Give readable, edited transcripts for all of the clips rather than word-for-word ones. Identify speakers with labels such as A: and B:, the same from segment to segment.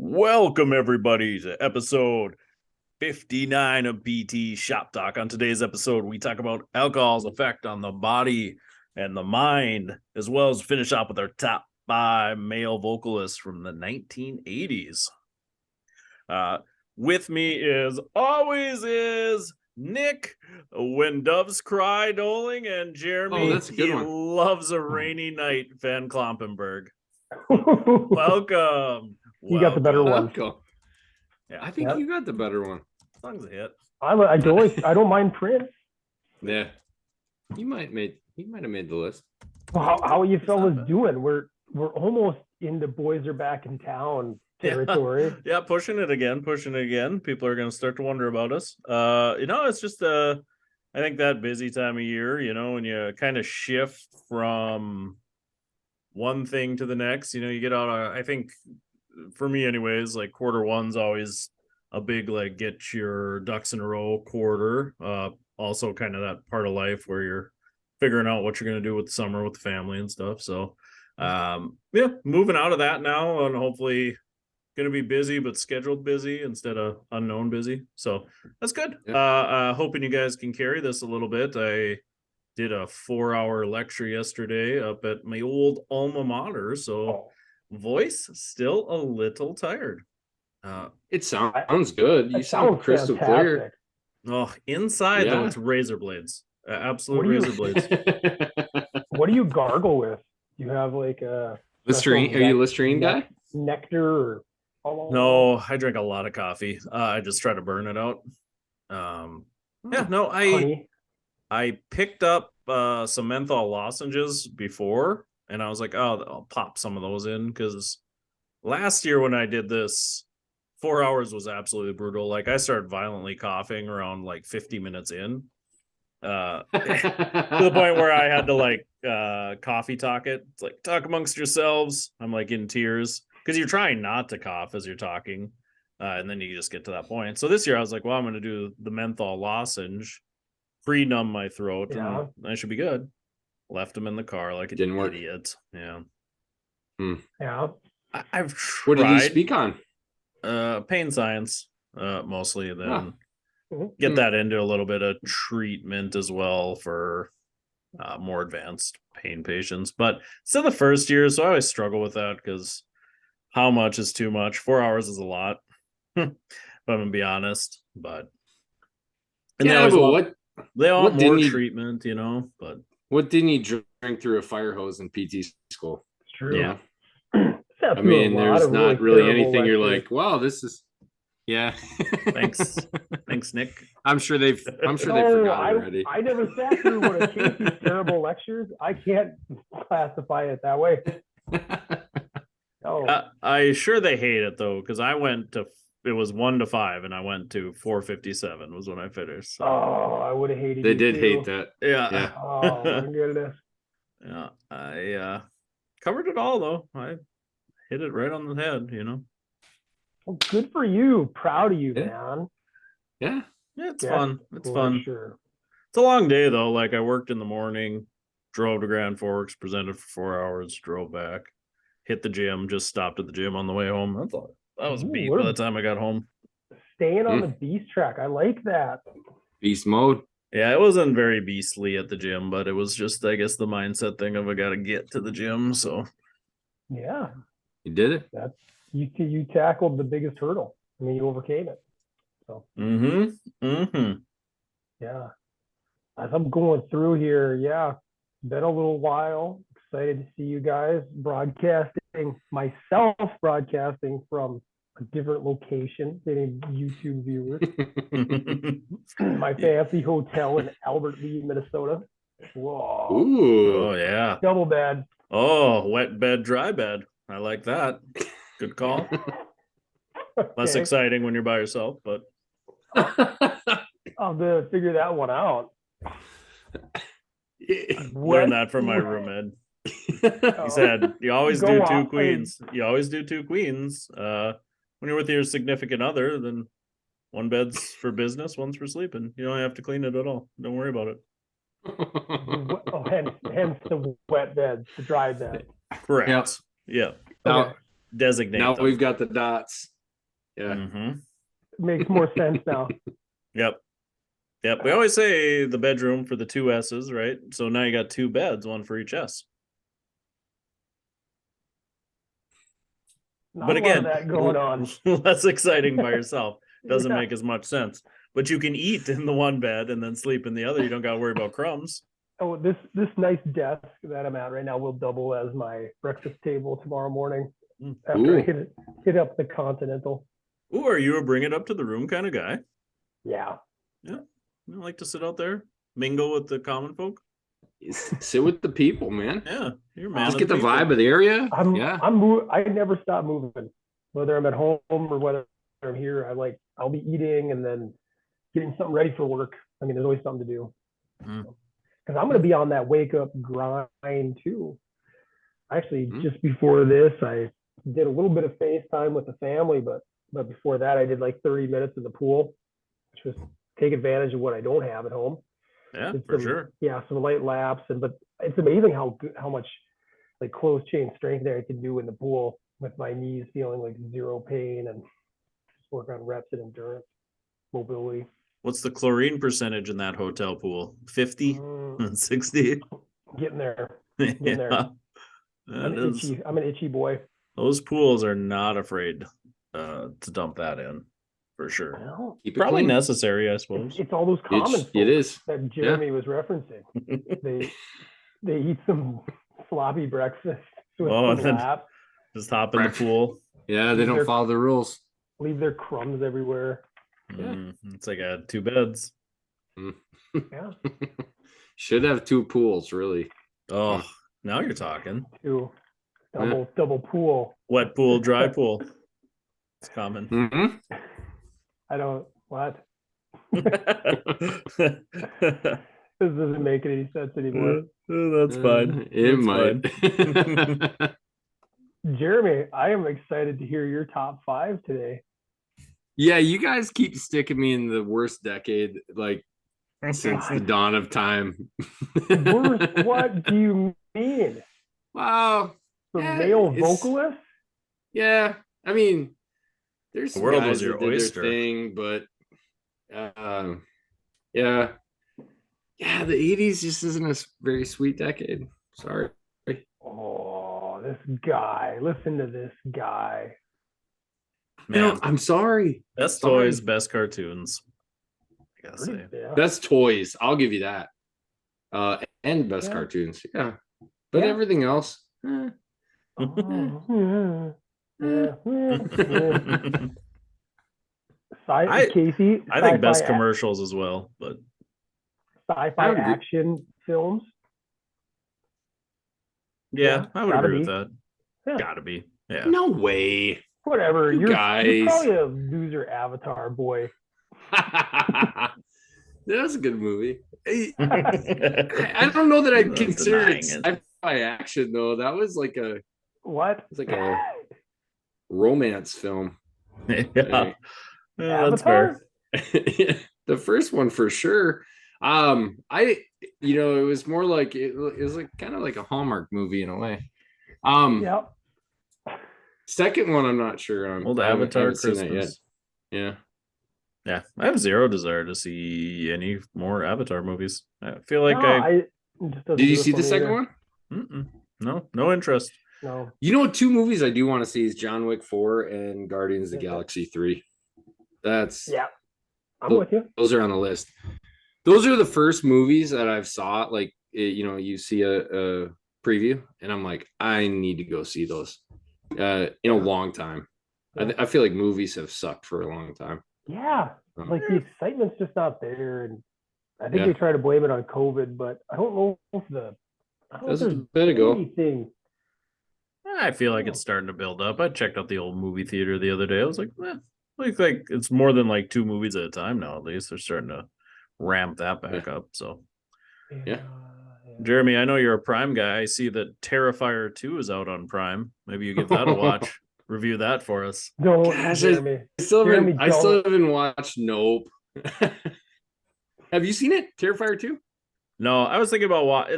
A: Welcome, everybody, to episode 59 of BT Shop Talk. On today's episode, we talk about alcohol's effect on the body and the mind, as well as finish up with our top 5 male vocalists from the 1980s. With me is Nick, When Doves Cry Doling, and Jeremy.
B: Oh, that's a good one.
A: Loves a rainy night, Van Klompenberg. Welcome.
C: You got the better one.
B: Yeah, I think you got the better one.
A: As long as a hit.
C: I don't mind Prince.
B: Yeah, he might have made the list.
C: Well, how are you fellas doing? We're almost in the boys are back in town territory.
A: Yeah, pushing it again. People are going to start to wonder about us. It's just I think that busy time of year, when you kind of shift from one thing to the next, you get out I think for me anyways, like Q1's always a big, like, get your ducks in a row quarter. Also kind of that part of life where you're figuring out what you're going to do with the summer with the family and stuff. So moving out of that now, and hopefully going to be busy, but scheduled busy instead of unknown busy. So that's good. Hoping you guys can carry this a little bit. I did a 4-hour lecture yesterday up at my old alma mater, so voice still a little tired.
B: It sounds good. You sound crystal clear.
A: Oh, inside though, it's razor blades. Absolute razor blades.
C: What do you gargle with? Do you have like a
B: Listerine? Are you a Listerine guy?
C: Nectar or
A: No, I drink a lot of coffee. I just try to burn it out.
C: honey?
A: I picked up some menthol lozenges before, and I was like, I'll pop some of those in, because last year when I did this, 4 hours was absolutely brutal. Like, I started violently coughing around like 50 minutes in, to the point where I had to coffee talk it. It's like, talk amongst yourselves. I'm like in tears because you're trying not to cough as you're talking, and then you just get to that point. So this year I was like, well, I'm going to do the menthol lozenge, pre-numb my throat, and I should be good. Left them in the car like an idiot. Yeah.
C: Yeah.
A: I've tried.
B: What did he speak on?
A: Pain science, mostly. Then get that into a little bit of treatment as well for more advanced pain patients. But it's still the first year, so I always struggle with that, because how much is too much? 4 hours is a lot, if I'm gonna be honest. But they want more treatment, but
B: what didn't he drink through a fire hose in PT school?
C: It's true.
A: Yeah.
B: I mean, there's not really anything you're like, wow, this is. Yeah.
A: Thanks, Nick.
B: I'm sure they've forgotten already.
C: I never sat through one of Casey's terrible lectures. I can't classify it that way.
A: I sure they hate it though, because I went to, it was 1 to 5, and I went to 4:57 was when I finished. So.
C: I would have hated.
B: They did hate that.
A: Yeah.
C: Oh my goodness.
A: Yeah, I covered it all though. I hit it right on the head.
C: Well, good for you. Proud of you, man.
B: Yeah,
A: it's fun. It's fun.
C: Sure.
A: It's a long day though. Like, I worked in the morning, drove to Grand Forks, presented for 4 hours, drove back, hit the gym, just stopped at the gym on the way home. I thought that was beat by the time I got home.
C: Staying on the beast track. I like that.
B: Beast mode.
A: Yeah, it wasn't very beastly at the gym, but it was just, I guess, the mindset thing of I got to get to the gym. So
C: yeah,
B: you did it.
C: That's you tackled the biggest hurdle. I mean, you overcame it. So yeah, as I'm going through here, been a little while. Excited to see you guys broadcasting from a different location than YouTube viewers. My fancy hotel in Albert Lea, Minnesota. Whoa.
B: Ooh.
A: Oh yeah.
C: Double bed.
A: Oh, wet bed, dry bed. I like that. Good call. Less exciting when you're by yourself, but
C: I'll have to figure that one out.
A: Learned that from my roommate. He said, you always do two queens. You always do two queens. When you're with your significant other, then one bed's for business, one's for sleeping. You don't have to clean it at all. Don't worry about it.
C: Hence the wet bed, the dry bed.
A: Correct. Yeah.
B: Now,
A: designate.
B: Now
A: them.
B: we've got the dots. Yeah.
A: Mm-hmm.
C: Makes more sense now.
A: Yep. We always say the bedroom for the two S's, right? So now you got two beds, one for each S.
C: Not
A: But
C: a lot
A: again,
C: of that going on.
A: less exciting by yourself. Doesn't
C: Yeah.
A: make as much sense. But you can eat in the one bed and then sleep in the other. You don't got to worry about crumbs.
C: Oh, this nice desk that I'm at right now will double as my breakfast table tomorrow morning after I hit up the Continental.
A: Ooh, are you a bring it up to the room kind of guy?
C: Yeah.
A: Yeah. You like to sit out there, mingle with the common folk?
B: Sit with the people, man.
A: Yeah. You're man.
B: Just get the vibe of the area.
C: I never stop moving, whether I'm at home or whether I'm here. I'll be eating and then getting something ready for work. I mean, there's always something to do. Because I'm going to be on that wake up grind too. Actually, just before this, I did a little bit of FaceTime with the family, but before that, I did like 30 minutes in the pool, which was take advantage of what I don't have at home.
A: Yeah, for sure.
C: Yeah, some light laps, but it's amazing how much like closed chain strength there I can do in the pool with my knees feeling like zero pain and just work on reps and endurance, mobility.
A: What's the chlorine percentage in that hotel pool? 50? 60?
C: Getting there. I'm an itchy boy.
A: Those pools are not afraid to dump that in, for sure.
C: Well,
A: probably necessary, I suppose.
C: It's all those common
B: it is
C: that Jeremy was referencing. They eat some sloppy breakfast with some lap.
A: Just hop in the pool.
B: Yeah, they don't follow the rules.
C: Leave their crumbs everywhere.
A: It's like I had two beds.
C: Yeah.
B: Should have two pools, really.
A: Oh, now you're talking.
C: Two. Double pool.
A: Wet pool, dry pool. It's common.
C: I don't what? This doesn't make any sense anymore.
A: That's fine.
B: It might.
A: Fine.
C: Jeremy, I am excited to hear your top 5 today.
B: Yeah, you guys keep sticking me in the worst decade, like since the dawn of time.
C: Worst? What do you mean?
B: Wow.
C: For male vocalists?
B: Yeah, I mean, there's
A: the world
B: guys
A: was your
B: that did
A: oyster
B: their thing, but yeah, the 80s just isn't a very sweet decade. Sorry.
C: Oh, this guy! Listen to this guy.
B: Man, I'm sorry.
A: Best toys, best cartoons. I gotta say,
B: best toys. I'll give you that. And best cartoons. Yeah, but everything else.
C: Casey,
A: I think best commercials as well, but
C: sci-fi action films.
A: Yeah, I would agree with that. Yeah. Gotta be. Yeah.
B: No way.
C: Whatever. You're probably a loser Avatar boy.
B: That's a good movie. I don't know that I'd consider it sci-fi action though. That was like a
C: what?
B: It's like a romance film.
A: Yeah. That's fair.
B: The first one for sure. It was more like it was like kind of like a Hallmark movie in a way.
C: Yep.
B: Second one, I'm not sure.
A: Old Avatar Christmas.
B: Yeah.
A: Yeah, I have zero desire to see any more Avatar movies. I feel like
B: Did you see the second one?
A: No interest.
C: No.
B: You know, 2 movies I do want to see is John Wick 4 and Guardians of the Galaxy 3. I'm
C: with you.
B: Those are on the list. Those are the first movies that I've saw. Like, you see a preview, and I'm like, I need to go see those. In a long time. I feel like movies have sucked for a long time.
C: Yeah, like the excitement's just not there, and I think they try to blame it on COVID, but I don't know if that
B: was a bit ago.
C: Anything.
A: I feel like it's starting to build up. I checked out the old movie theater the other day. I was like, like it's more than like 2 movies at a time now. At least they're starting to ramp that back up. So,
B: yeah.
A: Jeremy, I know you're a Prime guy. I see that Terrifier 2 is out on Prime. Maybe you give that a watch. Review that for us.
C: No, Jeremy.
B: I still haven't watched Nope. Have you seen it? Terrifier 2?
A: No, I was thinking about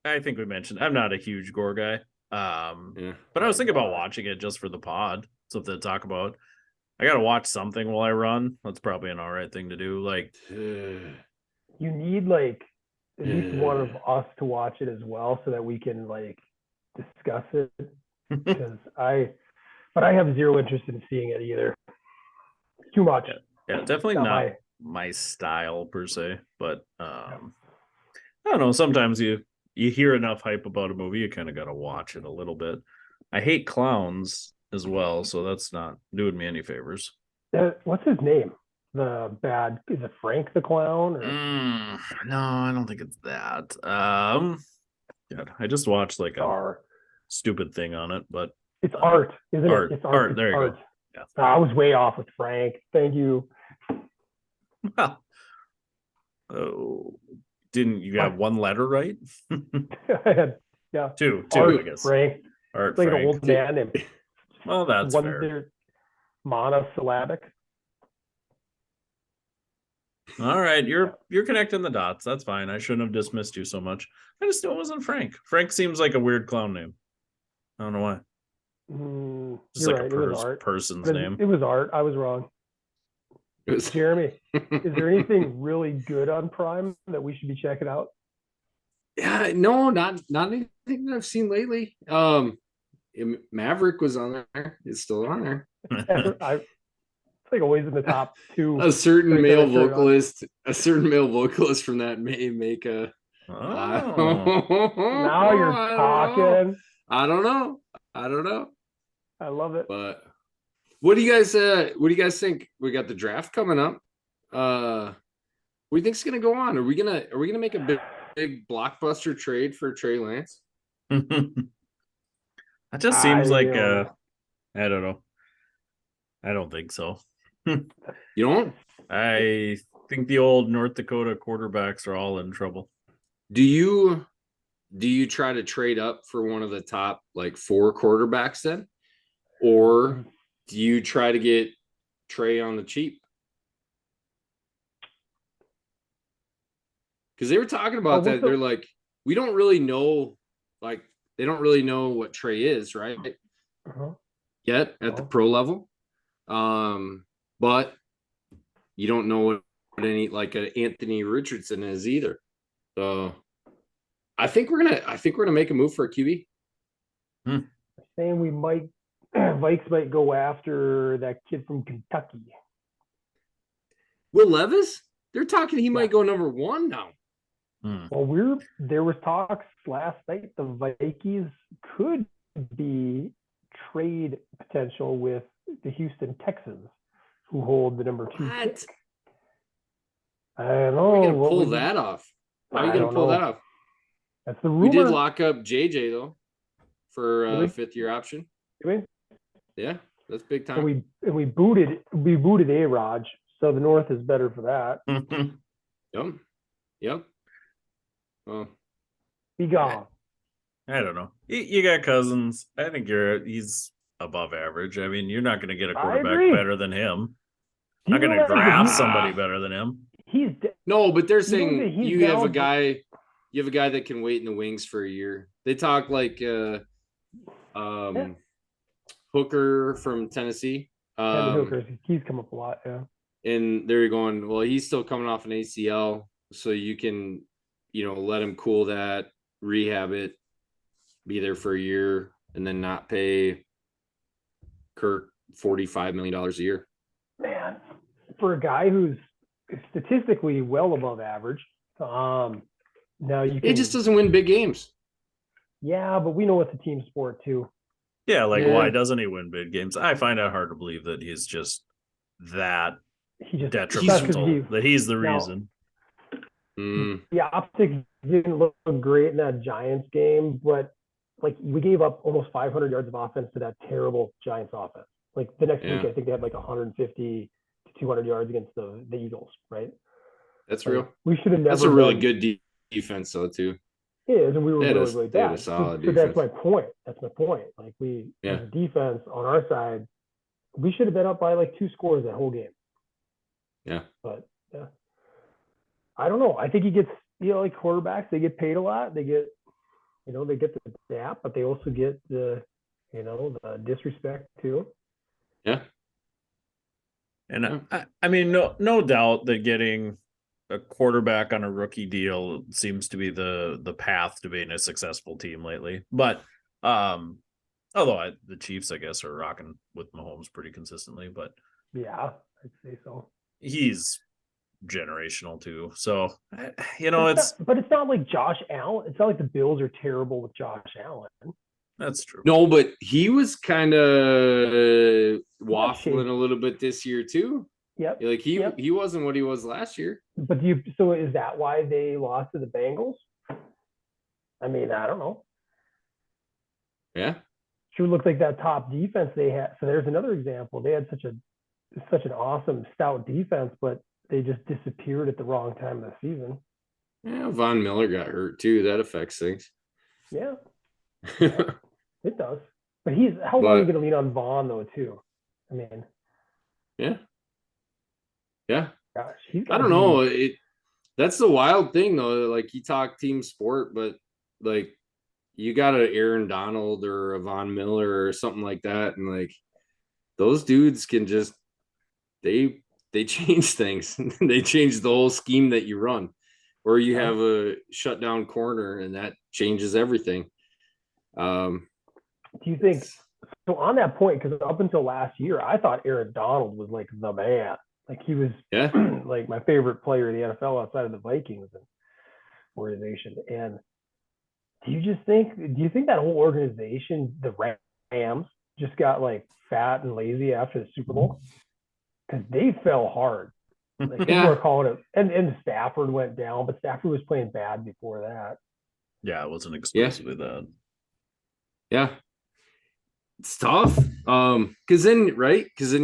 A: I think we mentioned I'm not a huge gore guy. But I was thinking about watching it just for the pod, something to talk about. I gotta watch something while I run. That's probably an all right thing to do. Like,
C: You need like at least one of us to watch it as well, so that we can like discuss it. Because but I have zero interest in seeing it either. It's too much.
A: yeah, definitely not my style per se. But I don't know. Sometimes you hear enough hype about a movie, you kind of gotta watch it a little bit. I hate clowns as well, so that's not doing me any favors.
C: What's his name? Is it Frank the Clown? Or?
A: No, I don't think it's that. God, I just watched like a stupid thing on it, but
C: it's art, isn't
A: art,
C: it? It's
A: art.
C: It's
A: there you
C: art.
A: go. Yeah.
C: I was way off with Frank. Thank you.
A: Well, didn't you have one letter right?
C: I had, yeah.
A: Two,
C: Art,
A: I guess.
C: Frank.
A: Art,
C: it's like
A: Frank.
C: an old man named.
A: Well, that's fair.
C: Monosyllabic.
A: All right, you're connecting the dots. That's fine. I shouldn't have dismissed you so much. I just knew it wasn't Frank. Frank seems like a weird clown name. I don't know why. Just like
C: right.
A: a person's name.
C: It was Art. I was wrong. Jeremy, is there anything really good on Prime that we should be checking out?
B: Yeah, no, not anything that I've seen lately. Maverick was on there. It's still on there.
C: It's like always in the top two.
B: A certain male vocalist from that may make a.
C: Now you're talking.
B: I don't know.
C: I love it.
B: But what do you guys think? We got the draft coming up. What do you think's gonna go on? Are we gonna make a big blockbuster trade for Trey Lance?
A: That just seems like I don't know. I don't think so.
B: You don't?
A: I think the old North Dakota quarterbacks are all in trouble.
B: Do you try to trade up for one of the top like 4 quarterbacks then? Or do you try to get Trey on the cheap? Because they were talking about that. They're like, we don't really know, like, they don't really know what Trey is, right? Yet at the pro level. But you don't know what any like an Anthony Richardson is either. So I think we're gonna make a move for a QB.
C: Saying we might Vikes might go after that kid from Kentucky.
B: Will Levis? They're talking he might go number 1 now.
C: Well, there was talks last night the Vikings could be trade potential with the Houston Texans, who hold the number 2 pick. I don't know.
B: How are you gonna pull that off? How are you gonna pull that off?
C: That's the rumor.
B: We did lock up JJ though for a 5th-year option. Yeah, that's big time.
C: And we booted A-Raj, so the North is better for that.
B: Yep. Well,
C: be gone.
A: I don't know. You got Cousins. I think he's above average. I mean, you're not going to get a quarterback better than him. Not going to draft somebody better than him.
B: No, but they're saying you have a guy that can wait in the wings for a year. They talk like Hooker from Tennessee.
C: Hooker, he's come up a lot, yeah.
B: And they're going, well, he's still coming off an ACL, so you can, let him cool that, rehab it, be there for a year, and then not pay Kirk $45 million a year.
C: Man, for a guy who's statistically well above average, now
B: it just doesn't win big games.
C: Yeah, but we know it's a team sport too.
A: Yeah, why doesn't he win big games? I find it hard to believe that he's just that detrimental, that he's the reason.
C: The optics didn't look great in that Giants game, but we gave up almost 500 yards of offense to that terrible Giants offense. Like the next week, I think they had 150 to 200 yards against the Eagles, right?
B: That's real.
C: We should have never.
B: That's a really good defense, though, too.
C: It is, and we were really bad.
B: A solid
C: so that's my point. That's my point. As a defense on our side, we should have been up by 2 scores that whole game.
B: Yeah.
C: But yeah, I don't know. I think he gets, quarterbacks, they get paid a lot. They get, they get the dap, but they also get the disrespect too.
B: Yeah.
A: And
B: Yeah.
A: I mean, no doubt that getting a quarterback on a rookie deal seems to be the path to being a successful team lately. But although the Chiefs, I guess, are rocking with Mahomes pretty consistently, but
C: Yeah, I'd say so.
A: he's generational too. So
C: But it's not like Josh Allen. It's not like the Bills are terrible with Josh Allen.
A: that's true.
B: No, but he was kind of waffling
C: shaky.
B: a little bit this year too.
C: Yep.
B: Like
C: Yep.
B: he wasn't what he was last year.
C: But so is that why they lost to the Bengals? I mean, I don't know.
B: Yeah.
C: Sure looked like that top defense they had. So there's another example. They had such an awesome stout defense, but they just disappeared at the wrong time of the season.
B: Yeah, Von Miller got hurt too. That affects things.
C: Yeah, it does. But how long are you going to lean on Vaughn though too? I mean,
B: yeah.
C: gosh,
B: I don't know. That's the wild thing though. Like you talk team sport, but like you got an Aaron Donald or a Von Miller or something like that, and like those dudes can just they change things. They change the whole scheme that you run. Or you have a shutdown corner and that changes everything.
C: Do you think so? On that point, because up until last year, I thought Aaron Donald was like the man. Like he was like my favorite player in the NFL outside of the Vikings organization. And do you think that whole organization, the Rams, just got like fat and lazy after the Super Bowl? Because they fell hard. Like people are calling it, and Stafford went down, but Stafford was playing bad before that.
A: Yeah, it wasn't exclusively that.
B: Yeah. It's tough. Because then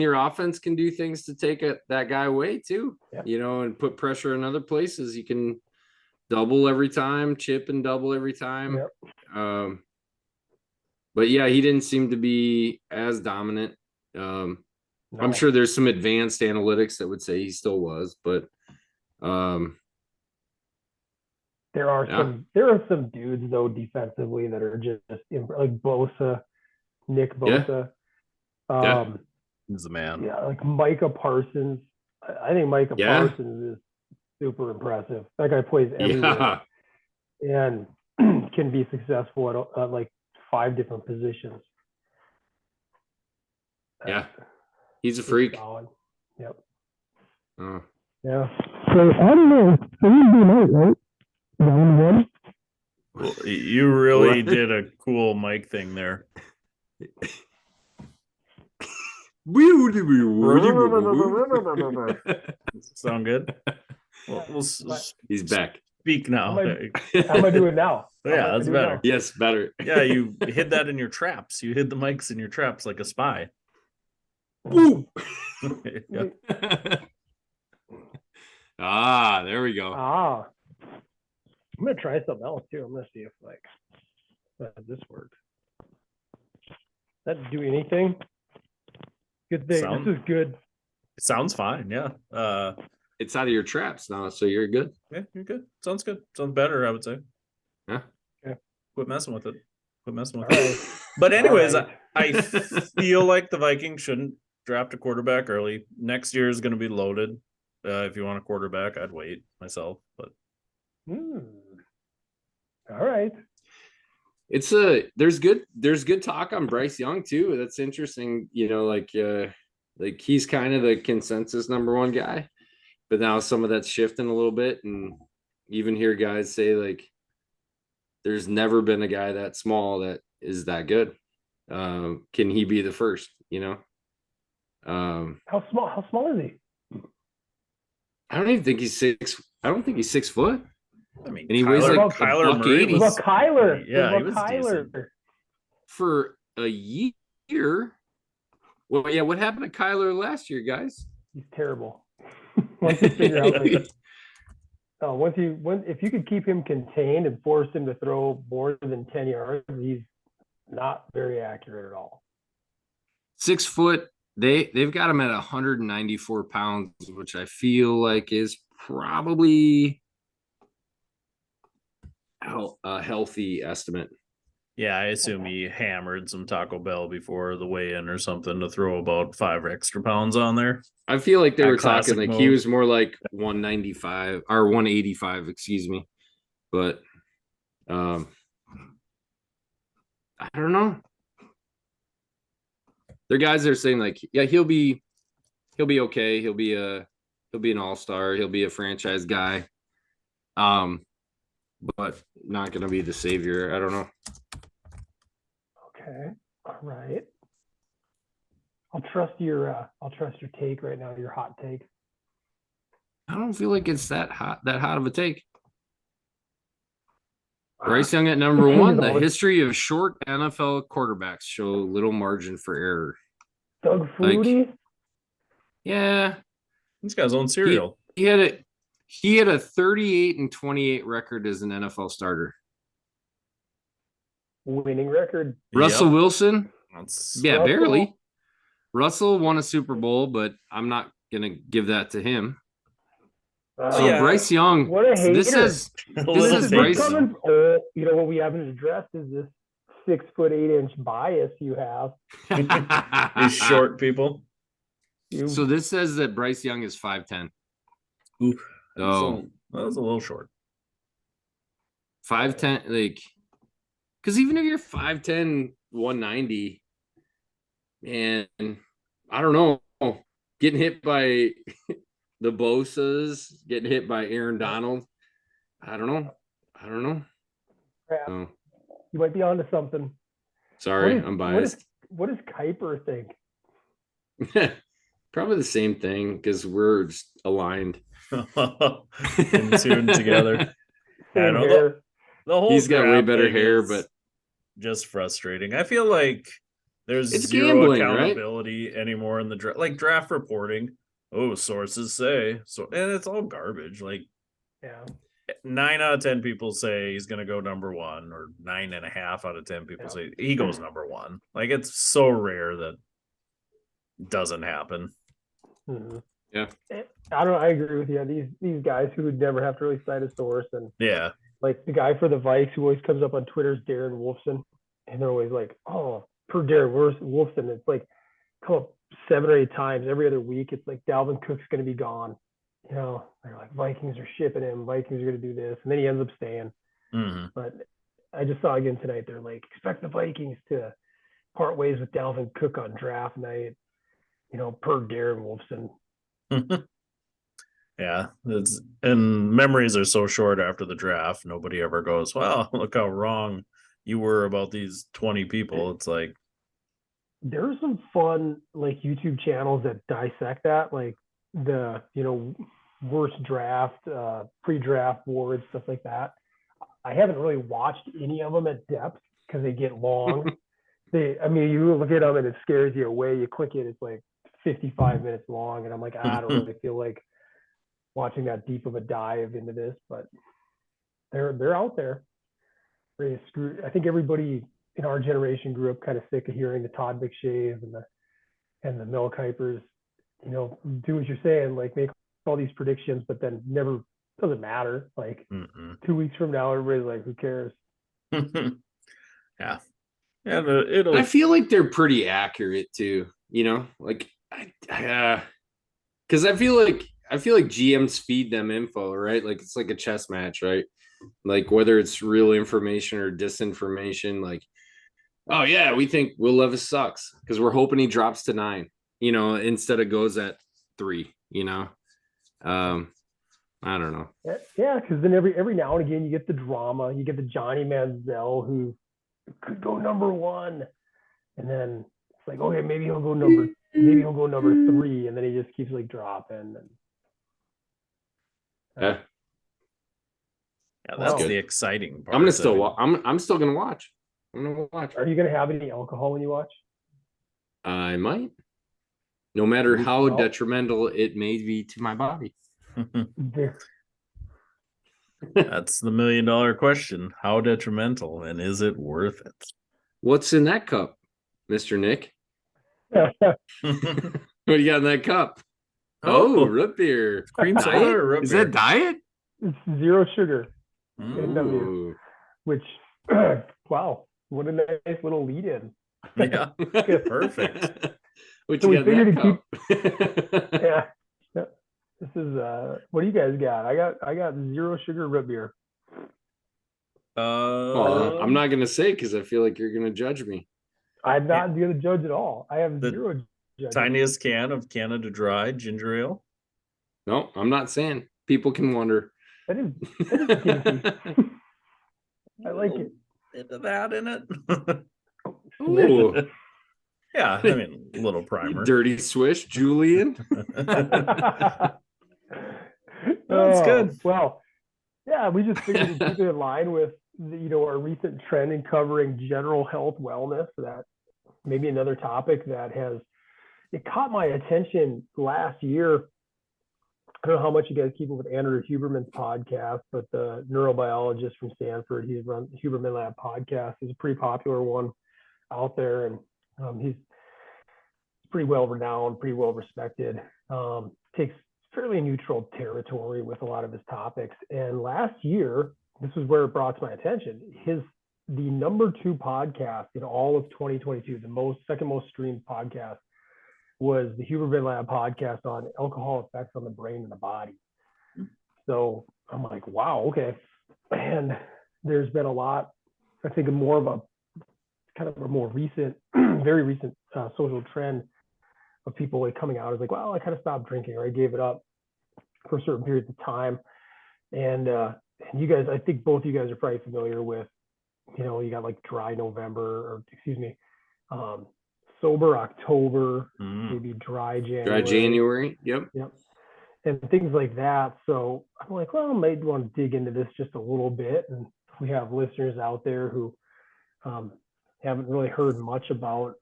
B: your offense can do things to take that guy away too. Yeah. And put pressure in other places. You can double every time, chip and double every time.
C: Yep.
B: But yeah, he didn't seem to be as dominant. No. I'm sure there's some advanced analytics that would say he still was, but
C: there are some dudes though defensively that are just like Bosa, Nick Bosa.
A: He's the man.
C: Yeah, like Micah Parsons. I think Micah Parsons is super impressive. That guy plays everywhere and can be successful at like 5 different positions.
B: Yeah. He's a freak.
C: Solid. Yep.
B: Oh.
C: Yeah. So I don't know. So you'd be right, right? Round 1.
A: Well, you really did a cool mic thing there. Sound good? We'll
B: He's back.
A: Speak now.
C: How am I doing now?
A: Yeah, that's better.
B: Yes, better.
A: Yeah, you hid that in your traps. You hid the mics in your traps like a spy.
B: Ooh. There we go.
C: I'm gonna try something else too. I'm gonna see if this works. Does that do anything? Good thing. This is good.
A: It sounds fine. Yeah.
B: It's out of your traps now, so you're good.
A: Yeah, you're good. Sounds good. Sounds better, I would say.
B: Yeah.
C: Okay.
A: Quit messing with it. But anyways, I feel like the Vikings shouldn't draft a quarterback early. Next year is going to be loaded. If you want a quarterback, I'd wait myself. But
C: all right.
B: There's good talk on Bryce Young too. That's interesting. Like he's kind of the consensus number 1 guy, but now some of that's shifting a little bit, and even hear guys say like there's never been a guy that small that is that good. Can he be the first?
C: How small is he?
B: I don't even think he's 6. I don't think he's 6 foot.
A: I mean,
B: and he weighs like
A: Kyler Murray.
C: What about Kyler?
A: Yeah, he was decent.
B: For a year. Well, yeah. What happened to Kyler last year, guys?
C: He's terrible. Once you figure out, if you could keep him contained and force him to throw more than 10 yards, he's not very accurate at all.
B: 6 foot. They've got him at 194 pounds, which I feel like is probably a healthy estimate.
A: Yeah, I assume he hammered some Taco Bell before the weigh-in or something to throw about 5 extra pounds on there.
B: I feel like they
A: That
B: were talking
A: classic
B: like he
A: move.
B: was more like 195 or 185, excuse me. But I don't know. There are guys that are saying like, yeah, he'll be okay. He'll be an all-star. He'll be a franchise guy. But not gonna be the savior. I don't know.
C: Okay. All right. I'll trust your take right now, your hot take.
B: I don't feel like it's that hot of a take. Bryce Young at number one. The history of short NFL quarterbacks show little margin for error.
C: Doug Flutie?
B: Like, yeah.
A: He's got his own cereal.
B: He had a 38-28 record as an NFL starter.
C: Winning record.
B: Russell Wilson? Yeah,
C: Russell.
B: barely. Russell won a Super Bowl, but I'm not gonna give that to him. So Bryce Young.
C: What a hater.
B: This is Bryce.
C: You know what we haven't addressed is this 6'8" bias you have.
A: These short people.
B: So this says that Bryce Young is 5'10".
A: Oof.
B: So
A: that was a little short.
B: 5'10", like, because even if you're 5'10", 190, man, I don't know, getting hit by the Bosas, getting hit by Aaron Donald, I don't know.
C: Yeah.
B: So,
C: you might be onto something.
B: Sorry, I'm biased.
C: What does Kuiper think?
B: Probably the same thing because we're just aligned.
A: In tune together.
C: Same hair.
A: The whole
B: he's got way better hair, but
A: just frustrating. I feel like there's
B: it's
A: zero
B: gambling,
A: accountability anymore in the draft. Like draft reporting. Oh, sources say so, and it's all garbage. Like,
C: yeah,
A: 9 out of 10 people say he's going to go number 1, or 9.5 out of 10 people say he goes number 1. Like, it's so rare that doesn't happen.
C: Mm-hmm.
B: Yeah,
C: I don't know. I agree with you. These guys who would never have to really cite a source, and
A: yeah,
C: like the guy for the Vikes who always comes up on Twitter is Darren Wolfson, and they're always like, "Oh, per Darren Wolfson," it's like come up 7 or 8 times every other week. It's like Dalvin Cook's going to be gone. You know, they're like Vikings are shipping him. Vikings are going to do this, and then he ends up staying.
A: Mm-hmm.
C: But I just saw again tonight. They're like, expect the Vikings to part ways with Dalvin Cook on draft night. You know, per Darren Wolfson.
A: Yeah, and memories are so short after the draft. Nobody ever goes, "Wow, look how wrong you were about these 20 people." It's like
C: there are some fun like YouTube channels that dissect that, like the worst draft, pre-draft boards, stuff like that. I haven't really watched any of them at depth because they get long. You look at them and it scares you away. You click it, it's like 55 minutes long, and I'm like, I don't really feel like watching that deep of a dive into this, but they're out there. I think everybody in our generation grew up kind of sick of hearing the Todd McShays and the Mel Kipers, do what you're saying, like make all these predictions, but then never doesn't matter. Like 2 weeks from now, everybody's like, who cares?
A: Yeah. And
B: I feel like they're pretty accurate too, like because I feel like GMs feed them info, right? Like it's like a chess match, right? Like whether it's real information or disinformation, like, oh yeah, we think Will Levis sucks because we're hoping he drops to 9, instead of goes at 3, I don't know.
C: Yeah, because then every now and again you get the drama. You get the Johnny Manziel who could go number 1, and then it's like, okay, maybe he'll go number 3, and then he just keeps like dropping. And
B: yeah,
A: that's the exciting part.
B: I'm still gonna watch. I'm gonna watch.
C: Are you gonna have any alcohol when you watch?
B: I might, no matter how detrimental it may be to my body.
A: That's the $1 million question. How detrimental, and is it worth it?
B: What's in that cup, Mr. Nick? What do you got in that cup? Oh, root beer.
A: Cream soda or root beer?
B: Is that diet?
C: It's 0 sugar.
B: Ooh.
C: Which, wow. What a nice little lead in.
A: Yeah, perfect.
B: What
C: So
B: you
C: we
B: got
C: figured
B: in
C: to
B: that cup?
C: Yeah. Yeah. This is what do you guys got? I got 0 sugar root beer.
B: Well, I'm not gonna say because I feel like you're gonna judge me.
C: I'm not the judge at all. I have
A: The
C: 0 judgment.
A: tiniest can of Canada Dry ginger ale.
B: No, I'm not saying. People can wonder.
C: That is kinky. I like it.
A: Bit of that in it.
B: Ooh,
A: Yeah, I mean, a little
B: you
A: primer.
B: dirty swish, Julian.
A: That's good.
C: Well, yeah, we just figured to keep it in line with our recent trend in covering general health wellness. That maybe another topic that it caught my attention last year. I don't know how much you guys keep up with Andrew Huberman's podcast, but the neurobiologist from Stanford, he's run the Huberman Lab podcast. Is a pretty popular one out there, and he's pretty well renowned, pretty well respected. Takes fairly neutral territory with a lot of his topics. And last year, this is where it brought to my attention. The number 2 podcast in all of 2022, the second most streamed podcast, was the Huberman Lab podcast on alcohol effects on the brain and the body. So I'm like, wow, okay. And there's been a lot, I think, more of a kind of a more recent, very recent social trend of people like coming out as like, well, I kind of stopped drinking, or I gave it up for certain periods of time. And you guys, I think both of you guys are probably familiar with, you got like dry November, or excuse me, sober October, maybe dry January.
B: Dry January. Yep.
C: And things like that. So I'm like, well, I might want to dig into this just a little bit. And we have listeners out there who haven't really heard much about,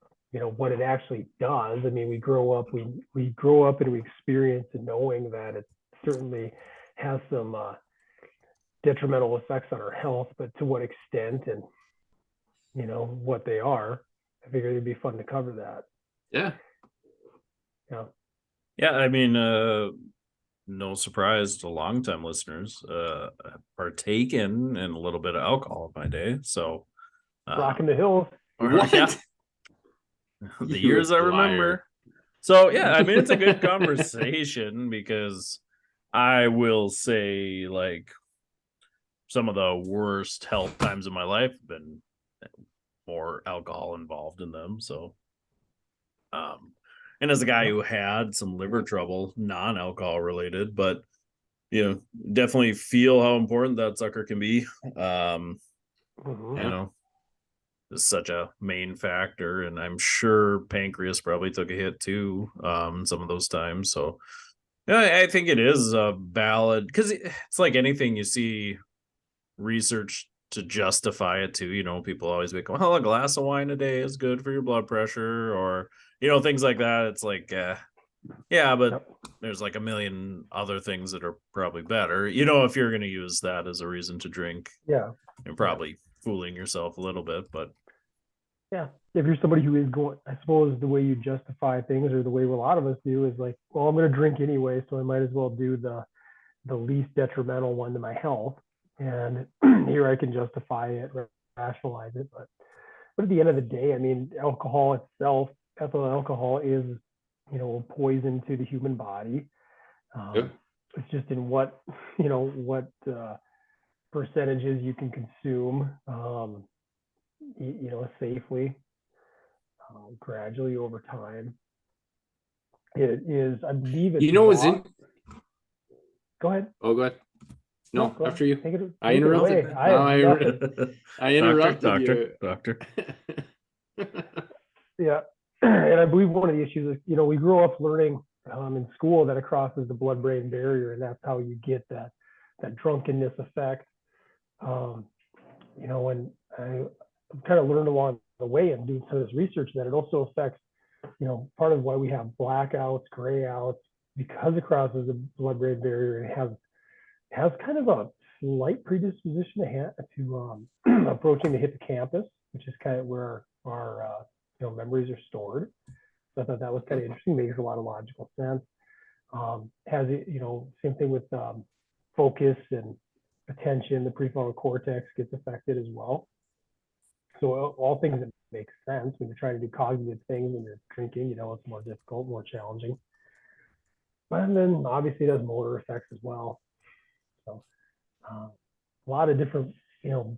C: what it actually does. I mean, we grow up and we experience it knowing that it certainly has some detrimental effects on our health, but to what extent and, what they are. I figured it'd be fun to cover that.
B: Yeah.
A: Yeah, I mean, no surprise to longtime listeners, partaken in a little bit of alcohol in my day. So
C: rocking the hills.
B: What?
A: Yeah. The years I remember. So yeah, I mean, it's a good conversation because I will say, like, some of the worst health times of my life have been more alcohol involved in them. So and as a guy who had some liver trouble, non-alcohol related, but definitely feel how important that sucker can be. Is such a main factor, and I'm sure pancreas probably took a hit too some of those times. So I think it is a valid, because it's like anything, you see research to justify it too. People always make, well, a glass of wine a day is good for your blood pressure, or things like that. It's like yeah, but there's like a million other things that are probably better, if you're going to use that as a reason to drink.
C: Yeah.
A: And probably fooling yourself a little bit. But
C: yeah, if you're somebody who is going, I suppose the way you justify things, or the way a lot of us do, is like, well, I'm going to drink anyway, so I might as well do the least detrimental one to my health. And here I can justify it, rationalize it. But at the end of the day, I mean, alcohol itself, ethyl alcohol, is a poison to the human body. It's just in what percentages you can consume, safely, gradually over time. It is, I believe it's.
B: What's in?
C: Go ahead.
B: Oh, go ahead. No,
C: go
B: after
C: ahead.
B: you. I interrupted. I interrupted you.
A: Doctor.
C: Yeah, and I believe one of the issues is, we grow up learning in school that it crosses the blood-brain barrier, and that's how you get that drunkenness effect. And I've kind of learned along the way and doing some of this research that it also affects, part of why we have blackouts, grayouts, because it crosses the blood-brain barrier. It has kind of a slight predisposition to approaching the hippocampus, which is kind of where our memories are stored. So I thought that was kind of interesting. Makes a lot of logical sense. Same thing with focus and attention. The prefrontal cortex gets affected as well. So all things that make sense when you're trying to do cognitive things when you're drinking, it's more difficult, more challenging. And then obviously it has motor effects as well. So a lot of different,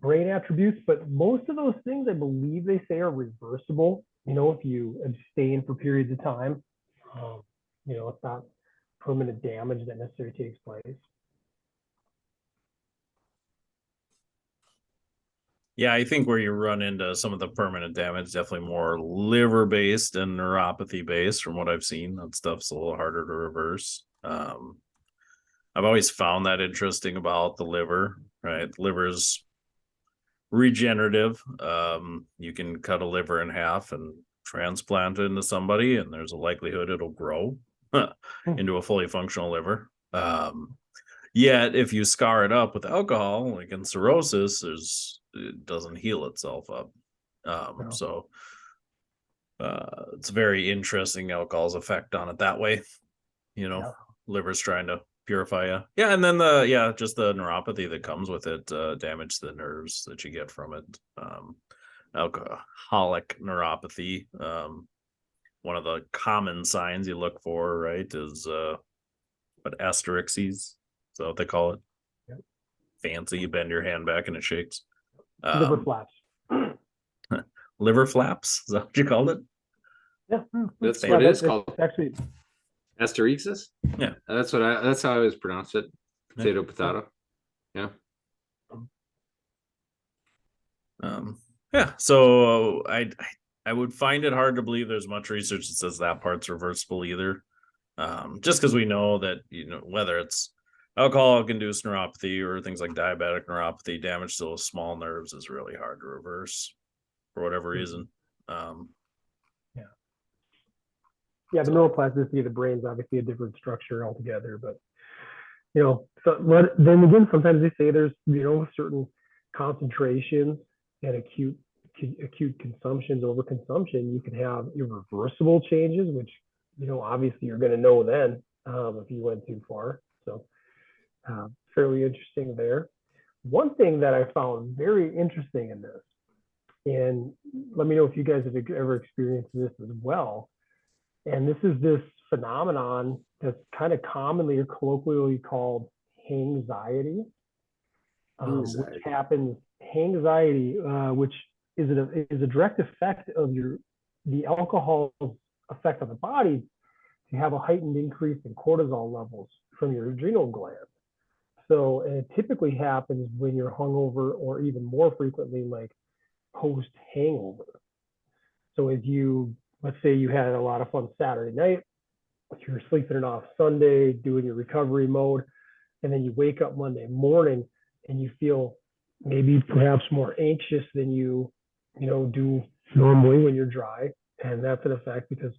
C: brain attributes, but most of those things I believe they say are reversible. If you abstain for periods of time, it's not permanent damage that necessarily takes place.
A: Yeah, I think where you run into some of the permanent damage, definitely more liver based and neuropathy based from what I've seen. That stuff's a little harder to reverse. I've always found that interesting about the liver, right? The liver's regenerative. You can cut a liver in half and transplant it into somebody, and there's a likelihood it'll grow into a fully functional liver. Yet if you scar it up with alcohol, like in cirrhosis, it doesn't heal itself up. So it's very interesting alcohol's effect on it that way. Liver's trying to purify you. Yeah, and then just the neuropathy that comes with it, damage to the nerves that you get from it. Alcoholic neuropathy. One of the common signs you look for, right, is what asterixes. So what they call it.
C: Yep.
A: Fancy, you bend your hand back and it shakes.
C: Liver flaps.
A: Liver flaps? Is that what you called it?
C: Yeah.
B: That's what it is called.
C: It's actually
B: Asterixis?
A: Yeah.
B: That's how I always pronounce it. Potato. Yeah.
A: So I would find it hard to believe there's much research that says that part's reversible either. Just because we know that, whether it's alcohol-induced neuropathy or things like diabetic neuropathy, damage to those small nerves is really hard to reverse for whatever reason.
C: The neuroplasticity of the brain is obviously a different structure altogether, but then again, sometimes they say there's certain concentrations and acute consumptions, overconsumption, you can have irreversible changes, which obviously you're going to know then if you went too far. So fairly interesting there. One thing that I found very interesting in this, and let me know if you guys have ever experienced this as well. And this is this phenomenon that's kind of commonly or colloquially called hangxiety, which happens. Hangxiety, which is a direct effect of the alcohol's effect on the body to have a heightened increase in cortisol levels from your adrenal gland. So it typically happens when you're hungover, or even more frequently, like post hangover. So let's say you had a lot of fun Saturday night, you're sleeping it off Sunday, doing your recovery mode, and then you wake up Monday morning and you feel maybe perhaps more anxious than you do normally when you're dry. And that's an effect because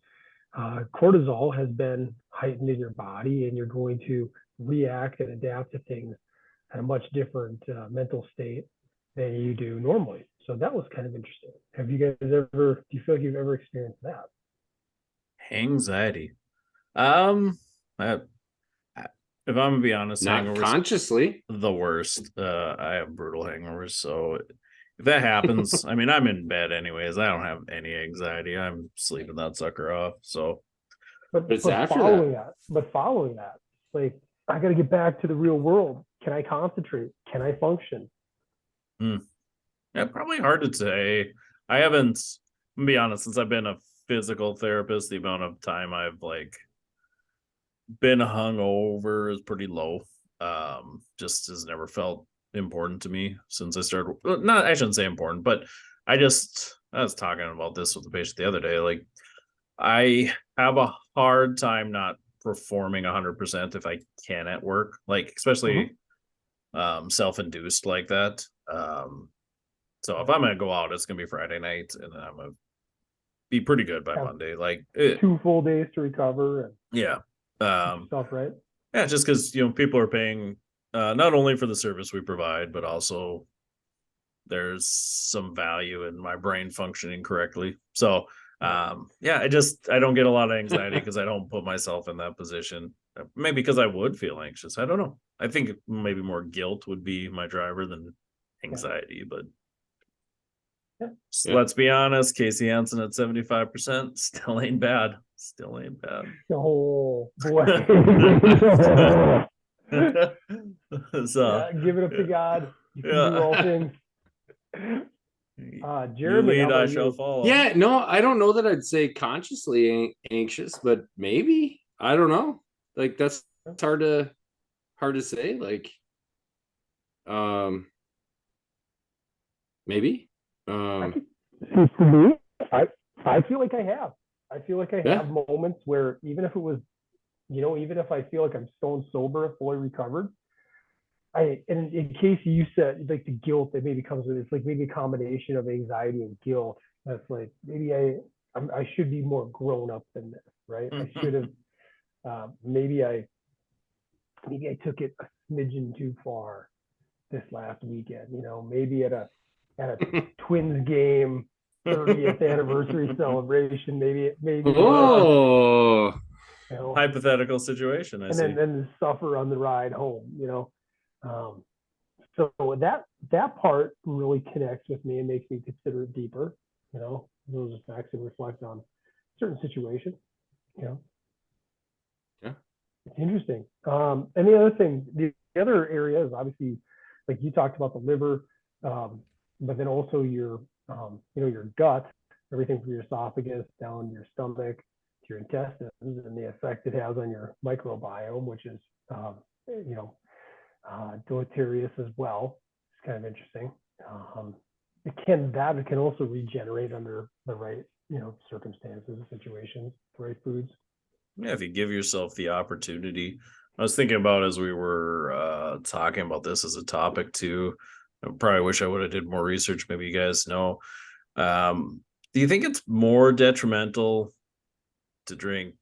C: cortisol has been heightened in your body, and you're going to react and adapt to things at a much different mental state than you do normally. So that was kind of interesting. Have you guys do you feel like you've ever experienced that?
A: Anxiety. If I'm gonna be honest,
B: not consciously
A: the worst. I have brutal hangovers, so if that happens, I mean, I'm in bed anyways. I don't have any anxiety. I'm sleeping that sucker off. So,
C: but following that, like, I got to get back to the real world. Can I concentrate? Can I function?
A: Yeah, probably hard to say. I haven't, I'm gonna be honest, since I've been a physical therapist, the amount of time I've been hungover is pretty low. Just has never felt important to me since I started. I shouldn't say important, but I was talking about this with the patient the other day. Like, I have a hard time not performing 100% if I can at work, like especially self-induced like that. So if I'm gonna go out, it's gonna be Friday night, and I'm gonna be pretty good by Monday. Like
C: 2 full days to recover. And
A: yeah.
C: Stuff, right?
A: Yeah, just because people are paying not only for the service we provide, but also there's some value in my brain functioning correctly. So I don't get a lot of anxiety because I don't put myself in that position. Maybe because I would feel anxious. I don't know. I think maybe more guilt would be my driver than anxiety, but
B: Yeah.
A: Let's be honest, Casey Hansen at 75% still ain't bad. Still ain't bad.
C: Oh boy.
A: So
C: Yeah, give it up to God. You can
A: yeah.
C: do all things.
A: You
C: Jeremy, how
A: lead, I
C: about
A: shall
C: you?
A: follow.
B: Yeah, no, I don't know that I'd say consciously anxious, but maybe. I don't know. Like that's hard to say. Like, maybe.
C: For me, I feel like I have. I feel like I
B: Yeah.
C: have moments where even if it was, even if I feel like I'm stone sober, fully recovered, and in case you said like the guilt that maybe comes with it, it's like maybe a combination of anxiety and guilt. That's like maybe I should be more grown up than this, right? I should have maybe I took it a smidgen too far this last weekend. Maybe at a Twins game, 30th anniversary celebration. Maybe
B: Oh,
A: hypothetical situation. I see.
C: And then suffer on the ride home. So that part really connects with me and makes me consider it deeper. Those effects and reflect on certain situations.
B: Yeah.
C: It's interesting. And the other thing, the other area is obviously, like you talked about the liver, but then also your gut, everything from your esophagus down your stomach to your intestines, and the effect it has on your microbiome, which is, deleterious as well. It's kind of interesting. It can also regenerate under the right, circumstances, situations, the right foods.
A: Yeah, if you give yourself the opportunity. I was thinking about as we were talking about this as a topic too. I probably wish I would have did more research. Maybe you guys know. Do you think it's more detrimental to drink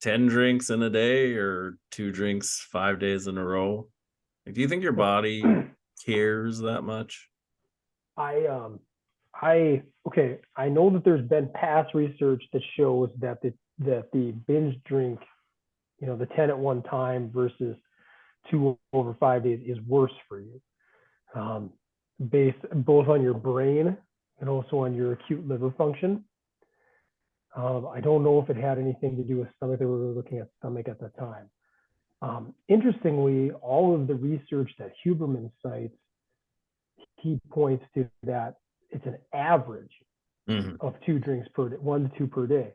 A: 10 drinks in a day or 2 drinks 5 days in a row? Like, do you think your body cares that much?
C: I know that there's been past research that shows that the binge drink, the 10 at one time versus 2 over 5 days is worse for you, based both on your brain and also on your acute liver function. I don't know if it had anything to do with stomach. They were looking at stomach at the time. Interestingly, all of the research that Huberman cites, he points to that it's an average of 2 drinks per day, 1 to 2 per day.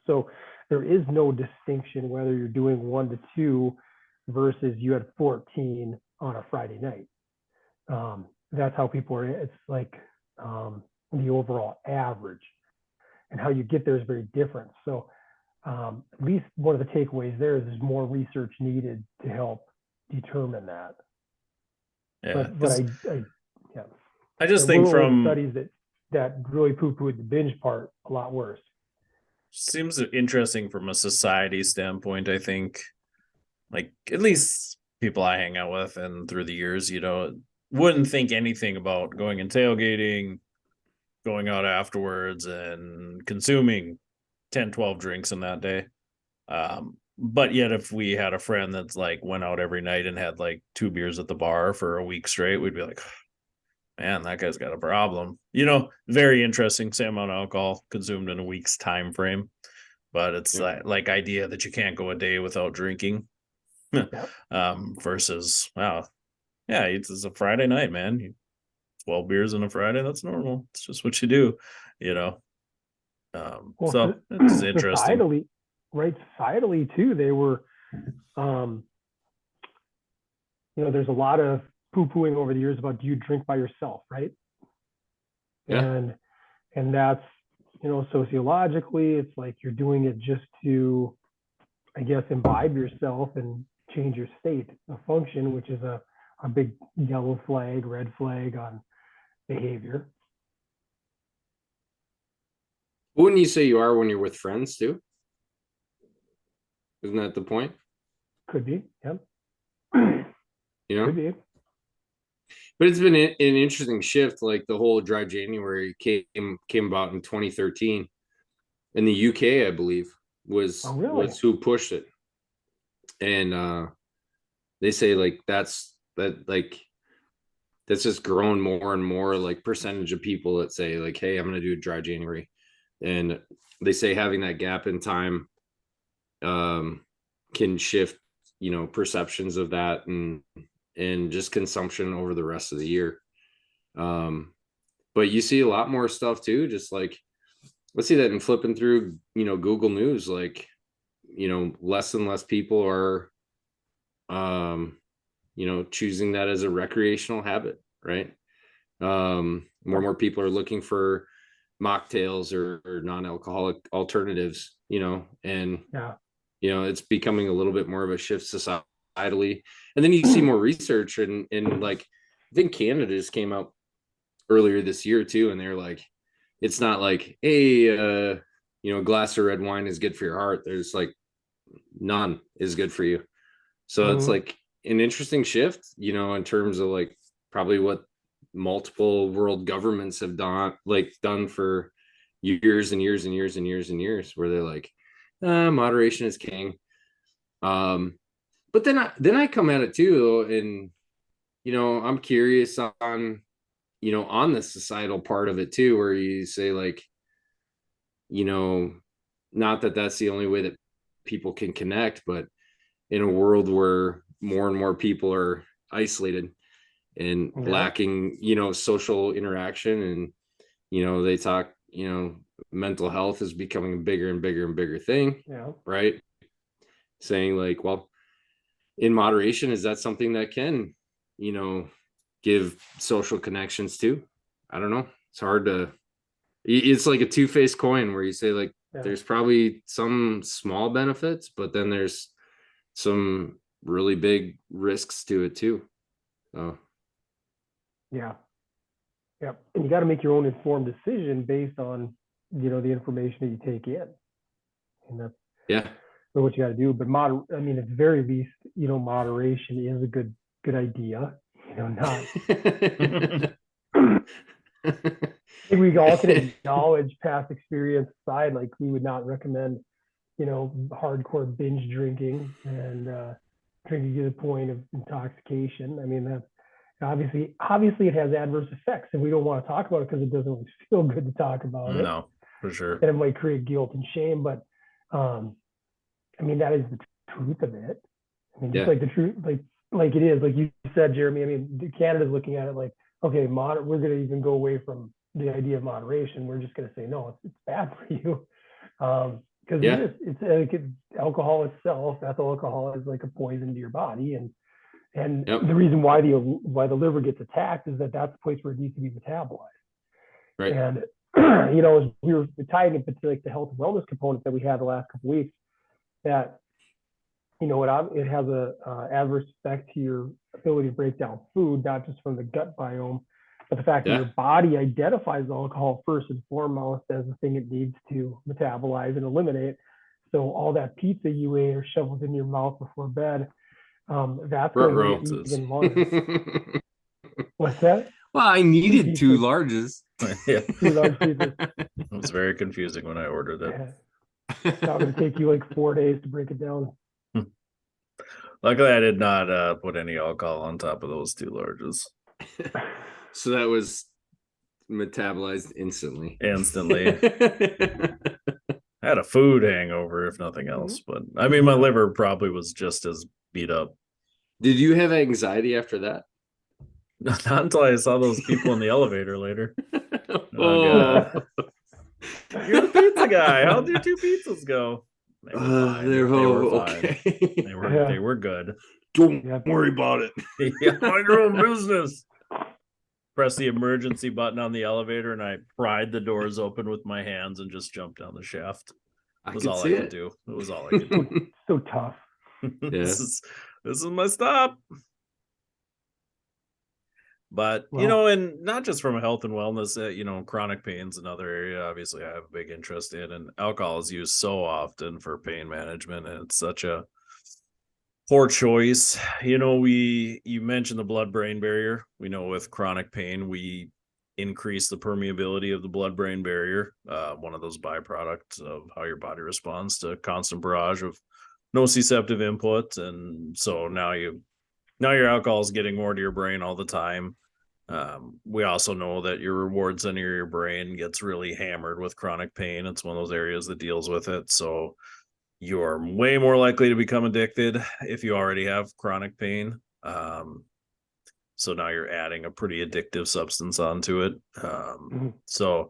C: So there is no distinction whether you're doing 1 to 2 versus you had 14 on a Friday night. That's how people are. It's like the overall average, and how you get there is very different. So at least one of the takeaways there is there's more research needed to help determine that.
A: Yeah,
C: but
A: I just
C: there
A: think
C: were
A: from
C: studies that really poo-pooed the binge part a lot worse.
A: Seems interesting from a society standpoint. I think, like, at least people I hang out with and through the years, wouldn't think anything about going and tailgating, going out afterwards and consuming 10, 12 drinks in that day. But yet if we had a friend that's like went out every night and had like 2 beers at the bar for a week straight, we'd be like, man, that guy's got a problem. Very interesting. Same amount of alcohol consumed in a week's time frame. But it's like idea that you can't go a day without drinking. Versus, wow, yeah, it's a Friday night, man. 12 beers on a Friday, that's normal. It's just what you do, so it's interesting.
C: Societally too, they were, there's a lot of poo-pooing over the years about, do you drink by yourself, right? And that's, sociologically, it's like you're doing it just to, I guess, imbibe yourself and change your state of function, which is a big yellow flag, red flag on behavior.
B: Wouldn't you say you are when you're with friends too? Isn't that the point?
C: Could be, yep.
B: Could
C: be.
B: But it's been an interesting shift. Like the whole dry January came about in 2013 in the UK, I believe, was who pushed it. And they say like that that's just grown more and more, like percentage of people that say like, hey, I'm going to do a dry January. And they say having that gap in time can shift, perceptions of that and just consumption over the rest of the year. But you see a lot more stuff too, just like, let's see that in flipping through, Google News, like, less and less people are, choosing that as a recreational habit, right? More and more people are looking for mocktails or non-alcoholic alternatives, and it's becoming a little bit more of a shift societally. And then you see more research and like, I think Canada just came out earlier this year too, and they're like, it's not like, hey, a glass of red wine is good for your heart. There's like, none is good for you. So it's like an interesting shift, in terms of like probably what multiple world governments have done for years and years and years and years and years, where they're like, moderation is king. But then I come at it too, and I'm curious on on the societal part of it too, where you say like, not that that's the only way that people can connect, but in a world where more and more people are isolated and lacking, social interaction, and they talk, mental health is becoming a bigger and bigger and bigger thing, right? Saying like, well, in moderation, is that something that can, give social connections too? I don't know. It's hard to, it's like a two-faced coin where you say like, there's probably some small benefits, but then there's some really big risks to it too. So
C: and you got to make your own informed decision based on the information that you take in, and that's what you got to do. But at the very least, moderation is a good idea. Not I think we all can acknowledge past experience aside, like we would not recommend, hardcore binge drinking and drinking to the point of intoxication. I mean, that's obviously it has adverse effects, and we don't want to talk about it because it doesn't always feel good to talk about it.
A: No, for sure.
C: And it might create guilt and shame, but that is the truth of it. Just like the truth, like it is, like you said, Jeremy. Canada's looking at it like, okay, we're going to even go away from the idea of moderation. We're just going to say, no, it's bad for you. Because it's like alcohol itself, ethyl alcohol is like a poison to your body. And the reason why the liver gets attacked is that's the place where it needs to be metabolized.
B: Right.
C: And, as we were tying it to like the health and wellness component that we had the last couple of weeks, that, it has a adverse effect to your ability to break down food, not just from the gut biome, but the fact that your body identifies alcohol first and foremost as the thing it needs to metabolize and eliminate. So all that pizza you ate or shoveled in your mouth before bed, that's going to make you even longer. What's that?
B: Well, I needed two larges.
C: 2 large pizzas.
A: It was very confusing when I ordered it.
C: It's not going to take you like 4 days to break it down.
A: Luckily, I did not put any alcohol on top of those 2 larges.
B: So that was metabolized instantly.
A: I had a food hangover, if nothing else. But my liver probably was just as beat up.
B: Did you have anxiety after that?
A: Not until I saw those people in the elevator later.
B: Oh,
A: you're the pizza guy. How'd your 2 pizzas go? They were fine.
B: Okay.
A: They were good.
B: Don't worry about it.
A: Mind your own business. Press the emergency button on the elevator, and I pried the doors open with my hands and just jumped down the shaft. It was all I could do. It was all I could do.
C: So tough.
A: This is my stop. But and not just from a health and wellness, chronic pain's another area obviously I have a big interest in, and alcohol is used so often for pain management, and it's such a poor choice. You mentioned the blood-brain barrier. We know with chronic pain, we increase the permeability of the blood-brain barrier, one of those byproducts of how your body responds to constant barrage of nociceptive input. And so now your alcohol is getting more to your brain all the time. We also know that your reward center of your brain gets really hammered with chronic pain. It's one of those areas that deals with it. So you're way more likely to become addicted if you already have chronic pain. So now you're adding a pretty addictive substance onto it. So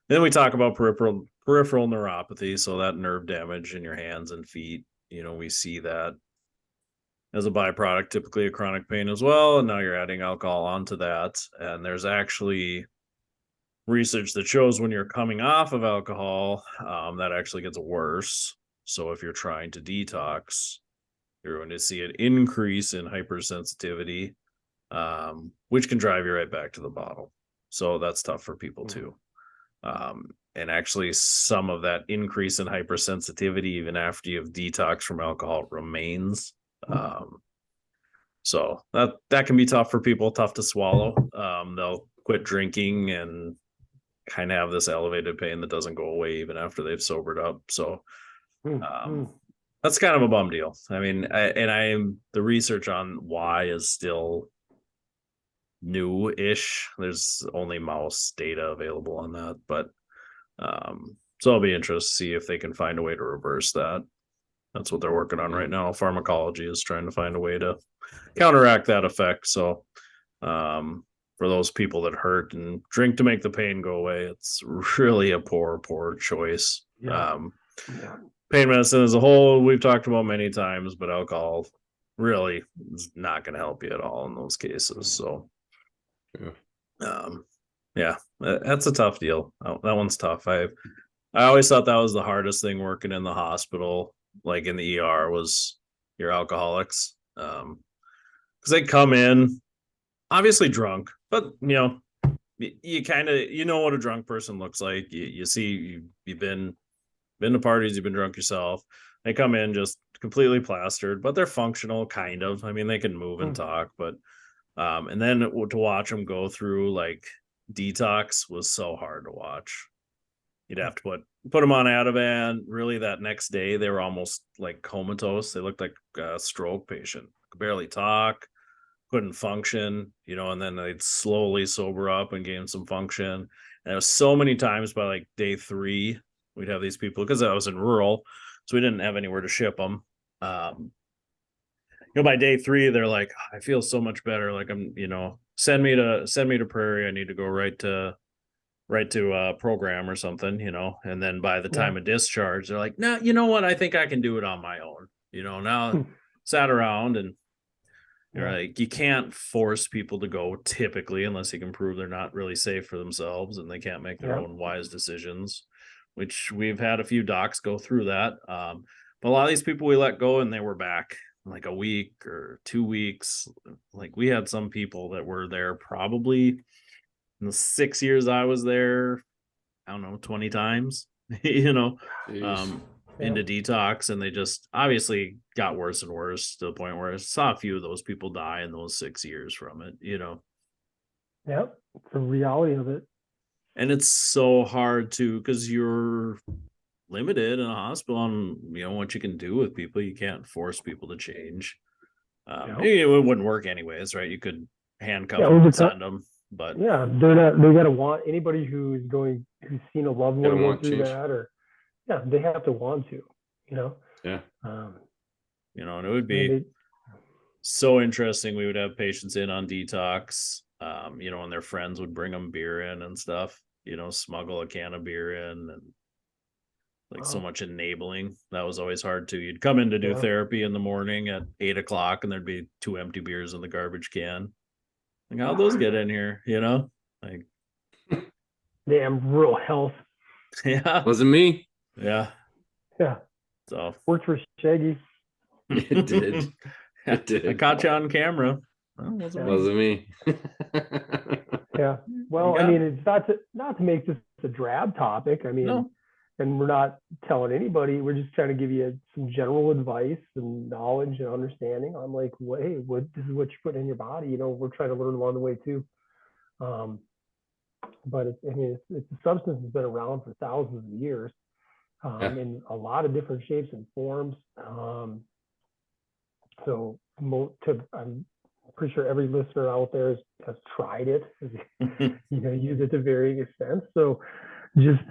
A: then we talk about peripheral neuropathy. So that nerve damage in your hands and feet, we see that as a byproduct, typically of chronic pain as well. And now you're adding alcohol onto that. And there's actually research that shows when you're coming off of alcohol, that actually gets worse. So if you're trying to detox, you're going to see an increase in hypersensitivity, which can drive you right back to the bottle. So that's tough for people too. And actually some of that increase in hypersensitivity, even after you've detoxed from alcohol, remains. So that can be tough for people, tough to swallow. They'll quit drinking and kind of have this elevated pain that doesn't go away even after they've sobered up. So that's kind of a bum deal. I mean, the research on why is still new-ish. There's only mouse data available on that, but so I'll be interested to see if they can find a way to reverse that. That's what they're working on right now. Pharmacology is trying to find a way to counteract that effect. So for those people that hurt and drink to make the pain go away, it's really a poor choice. Pain medicine as a whole, we've talked about many times, but alcohol really is not going to help you at all in those cases. So that's a tough deal. That one's tough. I always thought that was the hardest thing working in the hospital, like in the ER, was your alcoholics. Because they come in obviously drunk, but you kind of what a drunk person looks like. You see, you've been to parties, you've been drunk yourself. They come in just completely plastered, but they're functional, kind of. I mean, they can move and talk, but and then to watch them go through like detox was so hard to watch. You'd have to put them on Ativan. Really, that next day they were almost like comatose. They looked like a stroke patient. Could barely talk, couldn't function, and then they'd slowly sober up and gain some function. And it was so many times by like day 3, we'd have these people, because I was in rural, so we didn't have anywhere to ship them. By day 3, they're like, I feel so much better. Like I'm, send me to Prairie. I need to go right to a program or something, and then by the time of discharge, they're like, no, you know what? I think I can do it on my own. Now sat around, and you're like, you can't force people to go typically, unless you can prove they're not really safe for themselves and they can't make their own wise decisions, which we've had a few docs go through that. But a lot of these people we let go and they were back in like a week or 2 weeks. Like we had some people that were there probably in the 6 years I was there, I don't know, 20 times, into detox, and they just obviously got worse and worse to the point where I saw a few of those people die in those 6 years from it.
C: Yep, it's the reality of it.
A: And it's so hard to, because you're limited in a hospital on what you can do with people. You can't force people to change. It wouldn't work anyways, right? You could handcuff them and send them, but
C: they gotta want anybody who's seen a loved one go through that, or they have to want to,
A: and it would be so interesting. We would have patients in on detox, and their friends would bring them beer in and stuff, smuggle a can of beer in, and so much enabling. That was always hard too. You'd come in to do therapy in the morning at 8:00, and there'd be 2 empty beers in the garbage can. Like, how'd those get in here? Like,
C: damn rural health.
A: Yeah,
B: wasn't me.
C: Yeah.
A: So
C: worked for Shaggy.
B: It did. It did.
A: I caught you on camera. Well,
B: wasn't me.
C: Yeah. Well, I mean, it's not to make this a drab topic. I mean,
A: no.
C: And we're not telling anybody. We're just trying to give you some general advice and knowledge and understanding. I'm like, well, hey, this is what you put in your body. We're trying to learn along the way too. But it's a substance that's been around for thousands of years, in a lot of different shapes and forms. So pretty sure every listener out there has tried it. Use it to varying extents. So just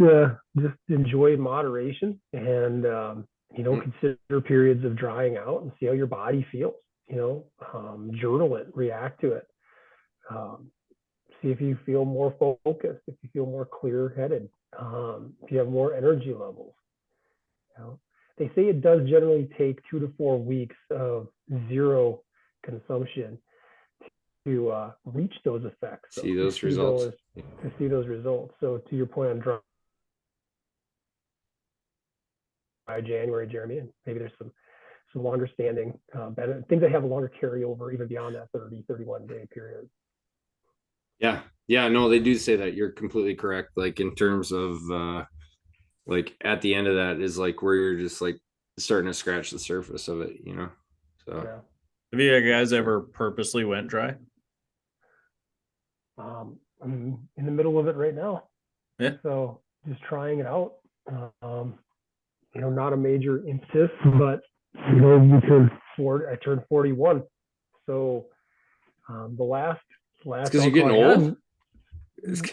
C: enjoy moderation and consider periods of drying out and see how your body feels. Journal it, react to it. See if you feel more focused, if you feel more clear-headed, if you have more energy levels. They say it does generally take 2 to 4 weeks of zero consumption to reach those effects.
B: See those results.
C: To see those results. So to your point on dry January, Jeremy, and maybe there's some longer standing things that have a longer carryover even beyond that 30, 31 day period.
B: Yeah, no, they do say that. You're completely correct. Like in terms of like at the end of that is like where you're just like starting to scratch the surface of it, So
A: have you guys ever purposely went dry?
C: I'm in the middle of it right now.
A: Yeah.
C: So just trying it out. Not a major impetus, but I turned 41. So the last
B: because you're getting old.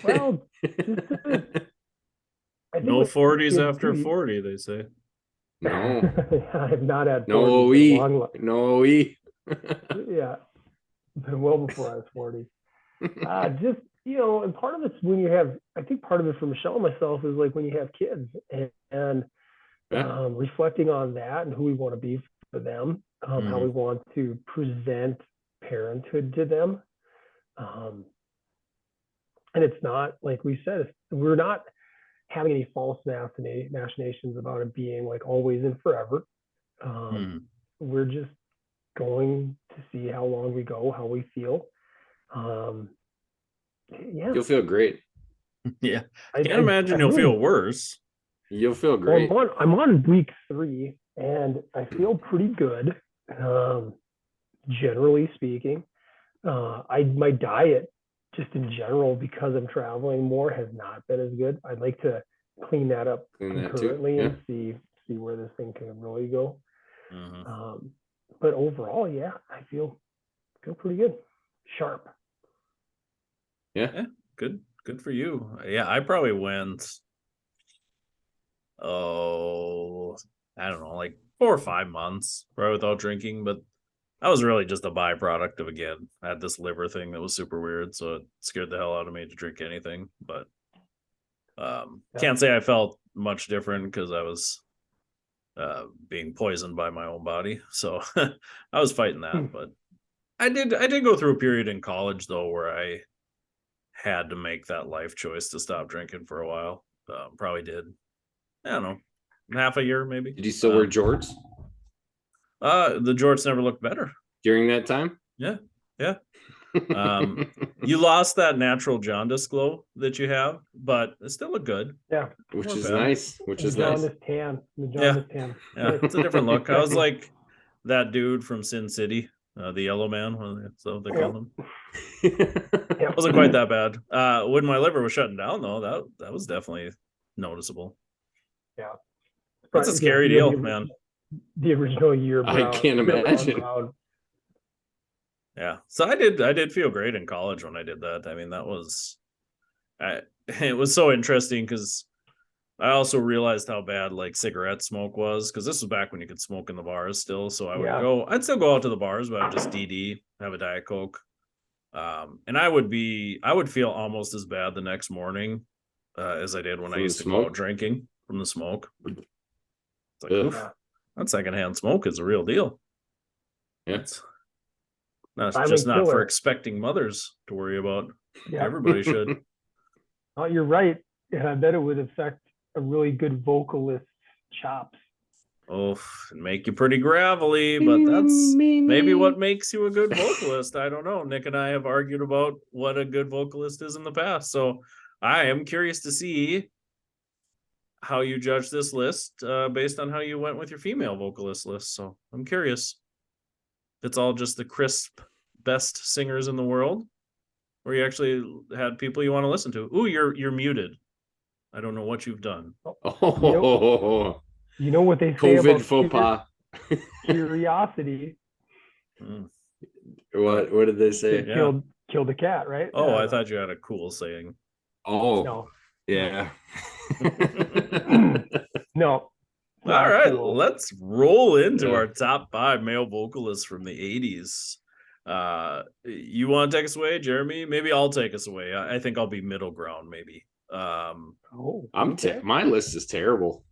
C: Well,
A: no 40s after 40, they say.
B: No,
C: I have not had
B: 40 no.
C: Yeah, been well before I was 40. And part of it's when you have. I think part of it for Michelle and myself is like when you have kids and reflecting on that and who we want to be for them, how we want to present parenthood to them. And it's not, like we said, we're not having any false machinations about it being like always and forever. We're just going to see how long we go, how we feel.
B: You'll feel great.
A: Yeah. I can't imagine you'll feel worse.
B: You'll feel great.
C: Well, I'm on week 3 and I feel pretty good. Generally speaking, my diet just in general, because I'm traveling more, has not been as good. I'd like to clean that up concurrently and see where this thing can really go. But overall, I feel pretty good, sharp.
A: Yeah, good for you. Yeah, I probably went I don't know, like 4 or 5 months probably without drinking, but that was really just a byproduct of, again, I had this liver thing that was super weird, so it scared the hell out of me to drink anything. But can't say I felt much different because I was being poisoned by my own body, so I was fighting that. But I did go through a period in college though where I had to make that life choice to stop drinking for a while. Probably did, I don't know, half a year maybe.
B: Did you still wear jorts?
A: The jorts never looked better
B: during that time.
A: Yeah. You lost that natural jaundice glow that you have, but it still look good.
C: Yeah,
B: which is nice.
C: The jaundice tan.
A: Yeah, it's a different look. I was like that dude from Sin City, the Yellow Man. So they called him. It wasn't quite that bad. When my liver was shutting down, though, that was definitely noticeable.
C: Yeah,
A: it's a scary deal, man.
C: The original year.
B: I can't imagine.
A: Yeah, so I did feel great in college when I did that. I mean, it was so interesting because I also realized how bad like cigarette smoke was, because this was back when you could smoke in the bars still. So I'd still go out to the bars, but I would just DD, have a Diet Coke. And I would feel almost as bad the next morning as I did when I used to go out drinking from the smoke. It's like, oof, that secondhand smoke is a real deal.
B: Yeah.
A: Not for expecting mothers to worry about. Yeah. Everybody should.
C: Oh, you're right. And I bet it would affect a really good vocalist's chops.
A: Oh, make you pretty gravelly, but that's maybe what makes you a good vocalist. I don't know. Nick and I have argued about what a good vocalist is in the past. So I am curious to see how you judge this list based on how you went with your female vocalist list. So I'm curious. It's all just the crisp best singers in the world, or you actually had people you want to listen to. Ooh, you're muted. I don't know what you've done.
C: You know what they say
B: COVID
C: about
B: faux pas.
C: Curiosity.
B: What did they say?
A: Yeah.
C: Killed the cat, right?
A: Oh, I thought you had a cool saying.
B: Oh,
C: No.
B: yeah.
C: No.
A: All right,
C: Cool.
A: let's roll into
B: Yeah.
A: our top 5 male vocalists from the 80s. You want to take us away, Jeremy? Maybe I'll take us away. I think I'll be middle ground, maybe.
C: Okay.
B: My list is terrible.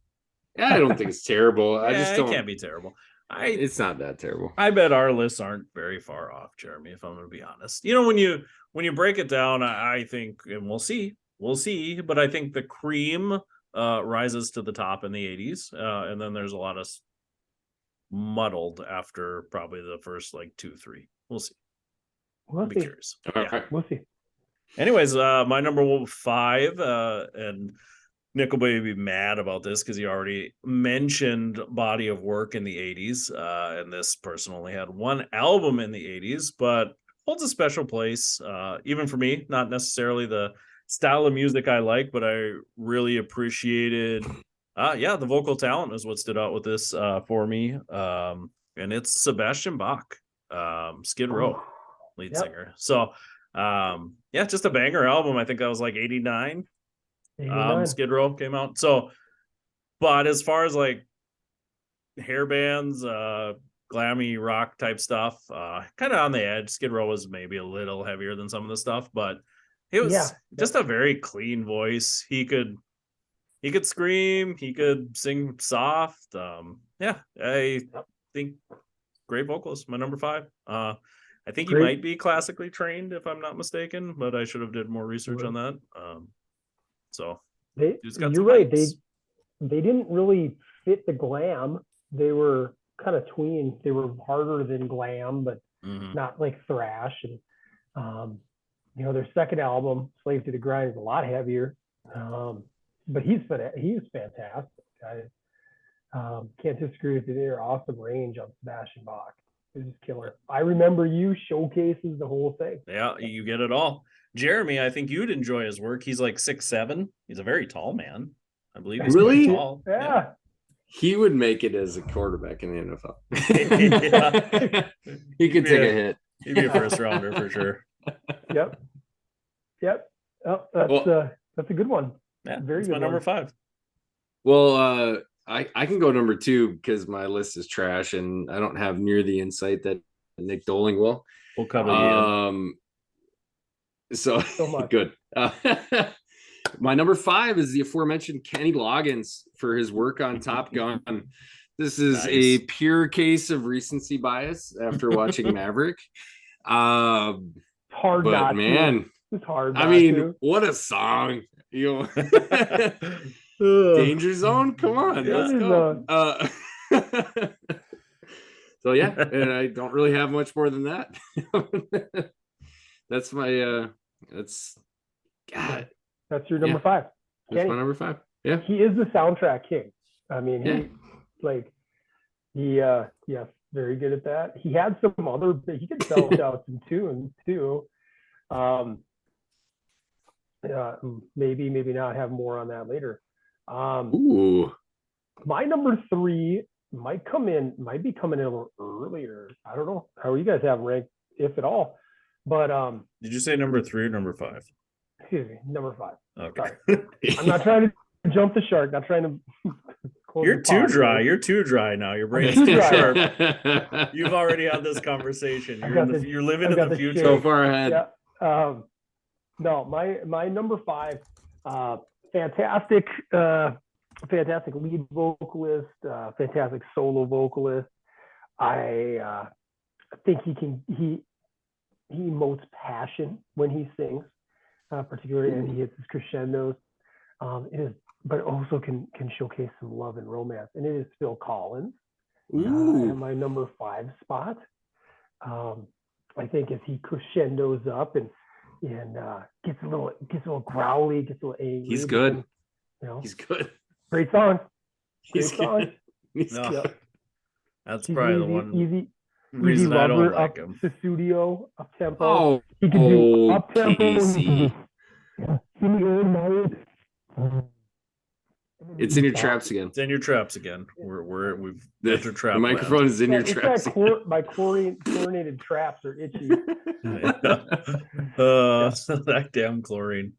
B: Yeah, I don't think it's terrible. I just don't.
A: It can't be terrible.
B: It's not that terrible.
A: I bet our lists aren't very far off, Jeremy, if I'm going to be honest. You know, when you break it down, I think, and we'll see, but I think the cream rises to the top in the 80s, and then there's a lot of muddled after probably the first like 2-3. We'll see.
C: We'll
A: I'll be
C: see.
A: curious.
B: All
A: Yeah.
B: right.
C: We'll see.
A: Anyways, my number 5, and Nick will be mad about this because he already mentioned body of work in the 80s, and this person only had one album in the 80s, but holds a special place, even for me. Not necessarily the style of music I like, but I really appreciated the vocal talent is what stood out with this for me, and it's Sebastian Bach, Skid Row lead singer. So just a banger album. I think that was like 89.
C: 89.
A: Skid Row came out. So, but as far as like hair bands, glammy rock type stuff, kind of on the edge. Skid Row was maybe a little heavier than some of the stuff, but it was just a very clean voice. He could scream, he could sing soft. I think great vocalist. My number 5. I think he might be classically trained, if I'm not mistaken, but I should have did more research on that. So
C: you're right. They didn't really fit the glam. They were kind of tween. They were harder than glam, but not like thrash. And their second album, Slave to the Grind, is a lot heavier. But he's fantastic. I can't disagree with you there. Awesome range on Sebastian Bach. It was just killer. I remember you showcases the whole thing.
A: Yeah, you get it all. Jeremy, I think you'd enjoy his work. He's like 6'7". He's a very tall man. I believe he's
B: really
A: tall.
C: Yeah.
B: He would make it as a quarterback in the NFL. He could take a hit.
A: He'd be a first rounder for sure.
C: Yep. Oh, that's a good one.
A: Yeah,
C: very good.
A: My number 5.
B: Well, I can go number 2 because my list is trash and I don't have near the insight that Nick Doling will.
A: We'll cover you.
B: So
C: much.
B: Good. My number 5 is the aforementioned Kenny Loggins for his work on Top Gun. This is a pure case of recency bias after watching Maverick.
C: Hard,
B: but
C: not
B: man,
C: to. It's hard.
B: I mean, what a song! Danger Zone. Come on, let's go. So yeah, and I don't really have much more than that. That's my
C: That's your number 5.
B: That's my number 5. Yeah.
C: He is the soundtrack king. I mean, very good at that. He had some other, he could sell out some tunes too. Maybe not have more on that later. My number 3 might be coming in a little earlier. I don't know how you guys have ranked, if at all. But
A: did you say number 3 or number 5?
C: Excuse me, number 5.
A: Okay.
C: I'm not trying to jump the shark. Not trying to.
A: You're too dry. You're too dry now. Your brain's too sharp. You've already had this conversation. You're living in the future.
B: So far ahead.
C: Yeah. No, my number 5, fantastic lead vocalist, fantastic solo vocalist. I think he emotes passion when he sings, particularly as he hits his crescendos. But also can showcase some love and romance, and it is Phil Collins. In my number 5 spot. I think as he crescendos up and gets a little growly, gets a little angry.
B: He's good.
C: He's
B: good.
C: Great song.
B: He's good.
A: That's probably the one
C: easy
A: reason I don't like
C: up
A: him.
C: The studio up tempo.
B: Oh,
C: he can do up tempo.
B: Casey. It's in your traps again.
A: It's in your traps again. We've entered trap
B: The microphone
A: land.
B: is in your
C: It's
B: traps.
C: that my chlorinated traps are itchy.
A: That damn chlorine.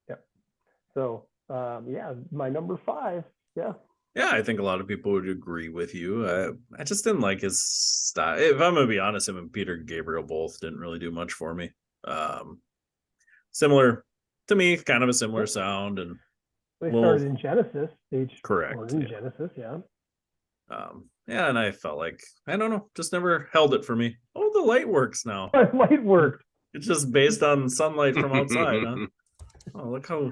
C: Yep. So yeah, my number 5. Yeah.
A: Yeah, I think a lot of people would agree with you. I just didn't like his style. If I'm gonna be honest, him and Peter Gabriel both didn't really do much for me. Similar to me, kind of a similar sound, and
C: They started in Genesis.
A: Correct,
C: In
A: yeah.
C: Genesis, yeah.
A: yeah, and I felt like I don't know, just never held it for me. Oh, the light works now.
C: Light worked.
A: It's just based on sunlight from outside, huh? Oh, look how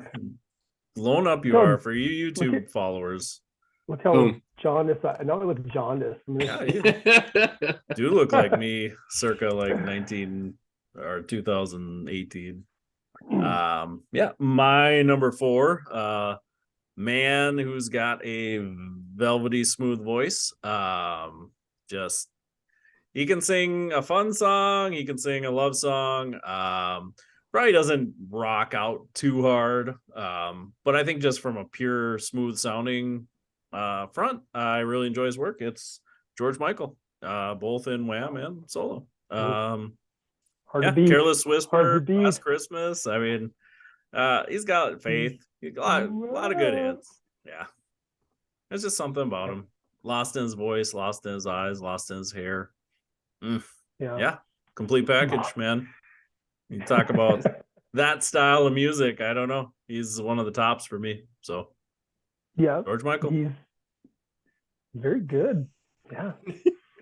A: blown up you are for you YouTube followers.
C: Look how jaundiced. Now I look jaundiced.
A: Yeah, you do look like me, circa like 19 or 2018. Yeah, my number 4, man who's got a velvety smooth voice. Just he can sing a fun song, he can sing a love song. Probably doesn't rock out too hard, but I think just from a pure smooth sounding front, I really enjoy his work. It's George Michael, both in Wham and solo. Careless Whisper, Last Christmas. I mean, he's got faith. A lot of good hits. Yeah, there's just something about him. Lost in his voice, lost in his eyes, lost in his hair. Yeah, complete package, man. You talk about that style of music. I don't know. He's one of the tops for me. So
C: yeah,
A: George Michael.
C: He's very good. Yeah,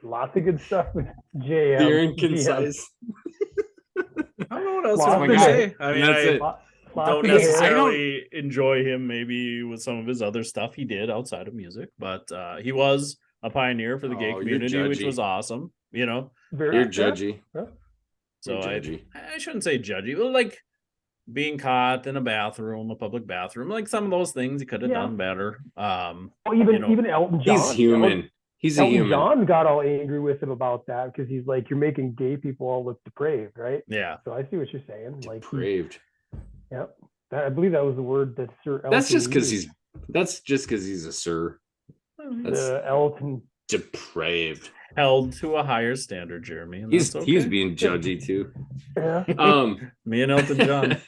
C: lots of good stuff with JM.
B: Clear and concise.
A: I don't know what else I can say. I mean, I don't necessarily enjoy him maybe with some of his other stuff he did outside of music, but he was a pioneer for the gay community, which was awesome. You know,
B: you're judgy.
A: So I shouldn't say judgy, but like being caught in a bathroom, a public bathroom, like some of those things he could have done better.
C: Even Elton John.
B: He's human. He's a human.
C: John got all angry with him about that because he's like, you're making gay people all look depraved, right?
A: Yeah.
C: So I see what you're saying.
B: Depraved.
C: Yep. I believe that was the word that Sir Elton
B: That's just because
C: used.
B: he's a sir.
C: That's Elton.
B: Depraved.
A: Held to a higher standard, Jeremy.
B: He's being judgy too.
C: Yeah.
A: Me and Elton John.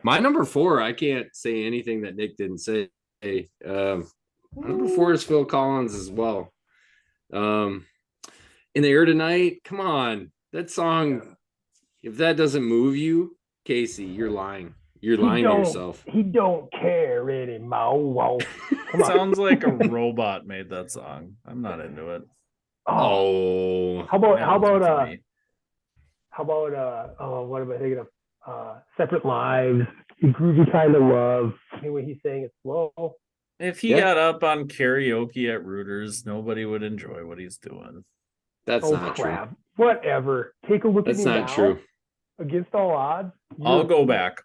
B: My number 4, I can't say anything that Nick didn't say. My number 4 is Phil Collins as well. In the Air Tonight, come on. That song, if that doesn't move you, Casey, you're lying. You're lying to yourself.
C: He don't care anymore.
A: It sounds like a robot made that song. I'm not into it.
B: Oh.
C: How about what am I thinking of? Separate Lives, Groovy Kind of Love. Anyway, he's saying it's slow.
A: If he got up on karaoke at Rooters, nobody would enjoy what he's doing.
B: That's not true.
C: Whatever. Take a look at me now.
B: That's not true.
C: Against all odds.
A: I'll go back.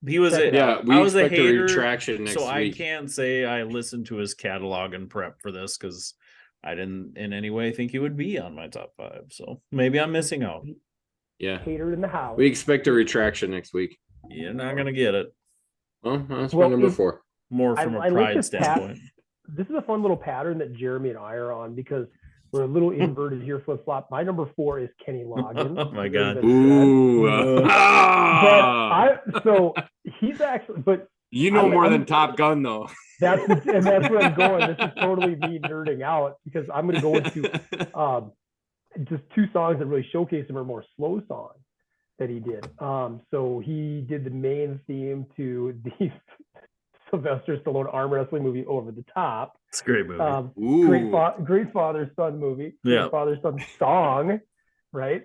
A: He was a
B: we
A: I was a
B: expect
A: hater,
B: retraction next
A: so
B: week.
A: I can't say I listened to his catalog and prep for this because I didn't in any way think he would be on my top 5. So maybe I'm missing out.
B: Yeah.
C: Hater in the house.
B: We expect a retraction next week.
A: You're not gonna get it.
B: Well, that's my number 4.
A: More from a pride standpoint.
C: This is a fun little pattern that Jeremy and I are on because we're a little inverted here, flip flop. My number 4 is Kenny Loggins.
A: Oh my god!
B: Ooh.
C: So he's actually, but
B: more than Top Gun though.
C: That's where I'm going. This is totally me nerding out because I'm going to go into just 2 songs that really showcase him are more slow songs that he did. So he did the main theme to the Sylvester Stallone arm wrestling movie Over the Top.
A: It's a great movie.
C: Great father-son movie.
A: Yeah.
C: Father-son song, right?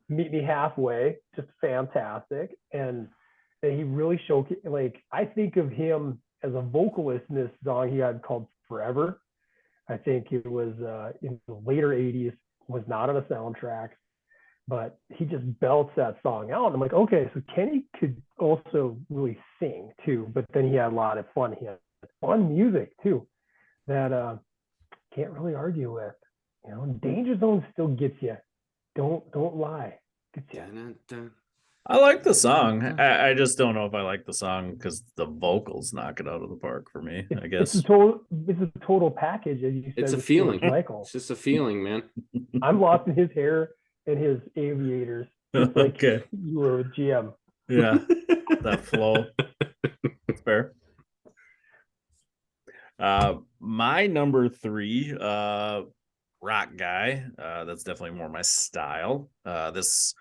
C: Meet Me Halfway, just fantastic. And he really showcased, like, I think of him as a vocalist in this song he had called Forever. I think it was in the later 80s, was not on a soundtrack, but he just belts that song out. And I'm like, okay, so Kenny could also really sing too, but then he had a lot of fun. He had fun music too that can't really argue with. Danger Zone still gets you. Don't lie. Gets you.
A: I like the song. I just don't know if I like the song because the vocals knock it out of the park for me. I guess
C: It's a total package, as you said.
B: It's a
C: with
B: feeling.
C: George Michael.
B: It's just a feeling, man.
C: I'm lost in his hair and his aviators, just like
A: Okay.
C: you were with GM.
A: Yeah, that flow. It's fair. My number 3, rock guy. That's definitely more my style. This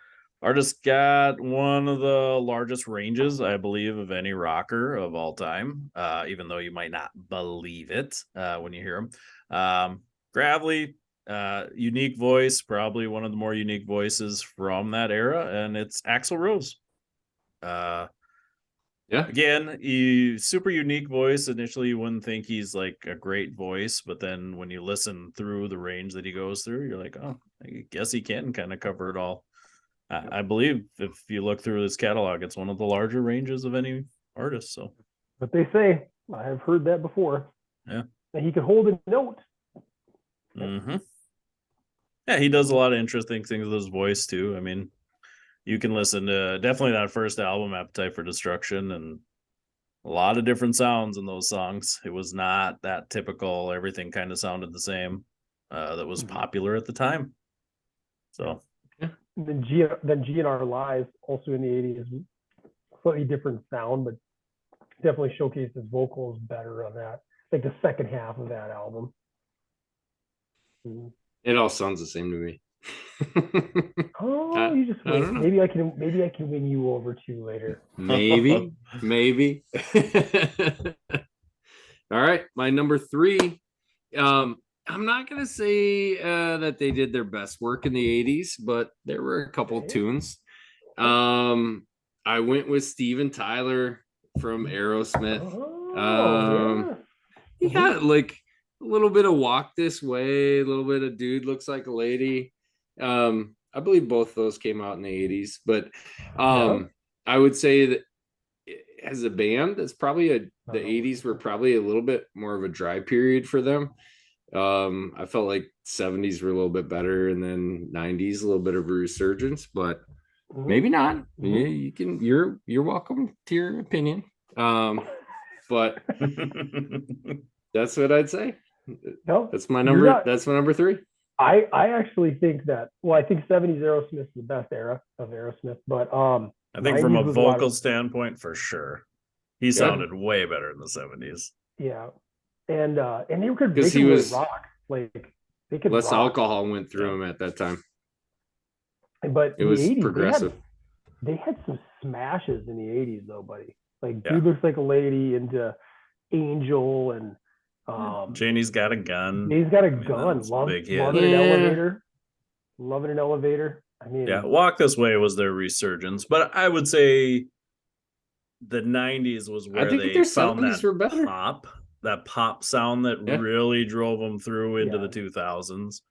A: artist got one of the largest ranges, I believe, of any rocker of all time. Even though you might not believe it when you hear him. Gravelly, unique voice, probably one of the more unique voices from that era, and it's Axl Rose.
B: Yeah.
A: Again, super unique voice. Initially, you wouldn't think he's like a great voice, but then when you listen through the range that he goes through, you're like, oh, I guess he can kind of cover it all. I believe if you look through his catalog, it's one of the larger ranges of any artist. So,
C: But they say, I have heard that before.
A: Yeah.
C: That he could hold a note.
A: mm-hmm. Yeah, he does a lot of interesting things with his voice too. I mean, you can listen to definitely that first album, Appetite for Destruction, and a lot of different sounds in those songs. It was not that typical. Everything kind of sounded the same. That was popular at the time. So,
C: Then GNR Live, also in the 80s, slightly different sound, but definitely showcased his vocals better on that. Like the second half of that album.
B: It all sounds the same to me.
C: Oh, you just
B: I
C: wait.
B: don't know.
C: Maybe I can win you over too later.
B: Maybe. All right, my number 3. I'm not gonna say that they did their best work in the 80s, but there were a couple tunes. I went with Steven Tyler from Aerosmith.
C: Yeah.
B: He got like a little bit of Walk This Way, a little bit of Dude Looks Like a Lady. I believe both those came out in the 80s, but I would say that as a band, it's probably the 80s were probably a little bit more of a dry period for them. I felt like 70s were a little bit better, and then 90s a little bit of a resurgence, but maybe not. You can you're welcome to your opinion. But that's what I'd say.
C: No,
B: that's my number. That's my number 3.
C: I actually think that. Well, I think 70s Aerosmith is the best era of Aerosmith, but
A: I think from a vocal standpoint, for sure, he sounded way better in the 70s.
C: Yeah, and they could
B: because he was
C: rock. Like they could
B: less
C: rock.
B: alcohol went through him at that time.
C: But
B: it was
C: 80s,
B: progressive.
C: They had some smashes in the 80s, though, buddy. Like Dude Looks Like a Lady, into Angel, and
A: Janie's Got a Gun.
C: He's Got a Gun. Loving an Elevator. Loving an Elevator. I mean,
A: Walk This Way was their resurgence, but I would say the 90s was where they found that pop sound that really drove them through into the 2000s.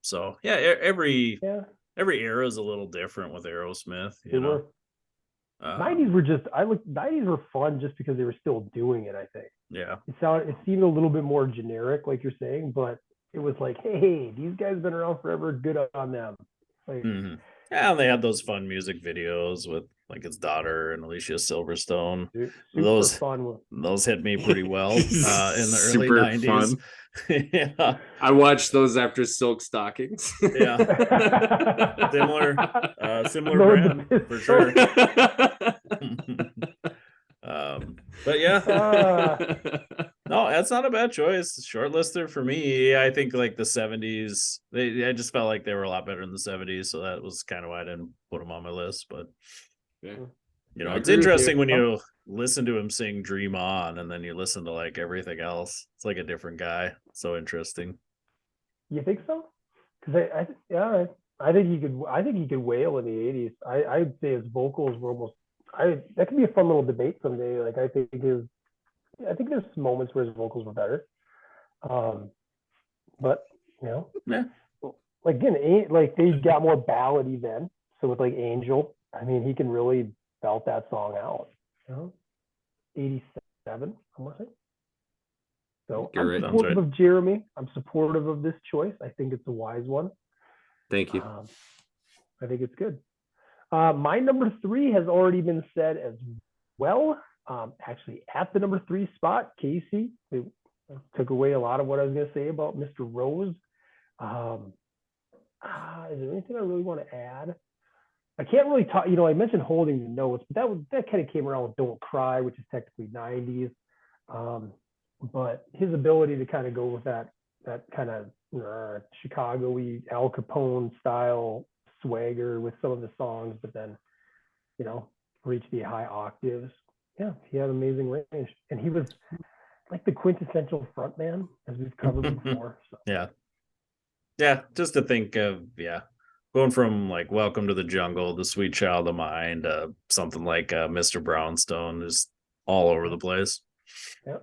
A: So every era is a little different with Aerosmith. You know,
C: 90s were 90s were fun just because they were still doing it. I think.
A: Yeah.
C: It seemed a little bit more generic, like you're saying, but it was like, hey, these guys have been around forever. Good on them. Like,
A: yeah, and they had those fun music videos with like his daughter and Alicia Silverstone. Those hit me pretty well in the early 90s. Yeah,
B: I watched those after Silk Stockings.
A: Yeah, similar brand for sure. But no, that's not a bad choice. Shortlister for me. I think like the 70s. I just felt like they were a lot better in the 70s, so that was kind of why I didn't put them on my list. But it's interesting when you listen to him sing "Dream On" and then you listen to like everything else. It's like a different guy. So interesting.
C: You think so? Because I think he could. I think he could wail in the 80s. I'd say his vocals were almost. That could be a fun little debate someday. Like I think there's moments where his vocals were better. But like again, like they got more ballady then. So with like Angel, I mean, he can really belt that song out. 87, I'm gonna say. So I'm supportive of Jeremy. I'm supportive of this choice. I think it's a wise one.
B: Thank you.
C: I think it's good. My number 3 has already been said as well. Actually, at the number 3 spot, Casey took away a lot of what I was going to say about Mr. Rose. Is there anything I really want to add? I can't really talk. I mentioned Holding the Notes, but that kind of came around with Don't Cry, which is technically 90s. But his ability to kind of go with that kind of Chicago-y Al Capone style swagger with some of the songs, but then reach the high octaves. Yeah, he had amazing range, and he was like the quintessential frontman, as we've covered before. So.
A: Yeah. Just to think of going from like Welcome to the Jungle, The Sweet Child of Mine, to something like Mr. Brownstone, is all over the place.
C: Yeah.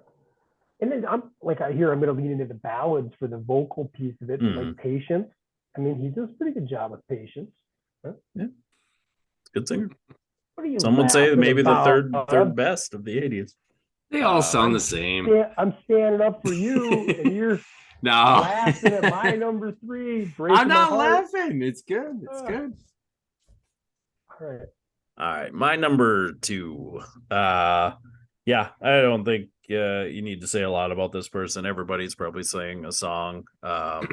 C: And then I'm going to lean into the ballads for the vocal piece of it, like Patience. I mean, he does a pretty good job with Patience. Huh?
A: Yeah, good singer.
C: What
A: Some would say maybe
C: about?
A: the third best of the 80s.
B: They all sound the same.
C: I'm standing up for you, and you're laughing at my number 3.
B: I'm not laughing. It's good. It's good.
C: All
A: right. My number 2. I don't think you need to say a lot about this person. Everybody's probably saying a song. A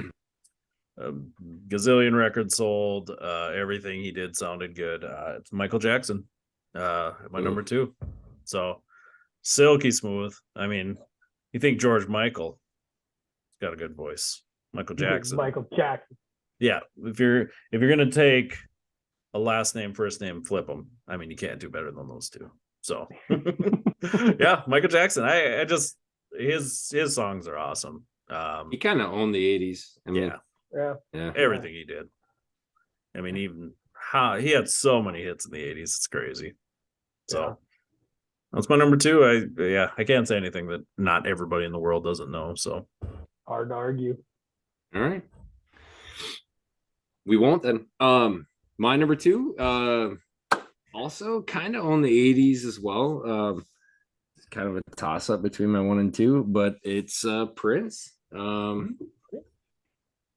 A: gazillion records sold. Everything he did sounded good. It's Michael Jackson. My number 2. So silky smooth. I mean, you think George Michael? He's got a good voice. Michael Jackson. Yeah. If you're gonna take a last name, first name, flip them. I mean, you can't do better than those two. So yeah, Michael Jackson. I just his songs are awesome.
B: He kind of owned the 80s. I mean,
C: yeah.
A: Everything he did. I mean, even he had so many hits in the 80s. It's crazy. So that's my number 2. I can't say anything that not everybody in the world doesn't know. So
C: hard to argue.
B: All right. We won't then. My number 2, also kind of on the 80s as well. It's kind of a toss up between my 1 and 2, but it's Prince.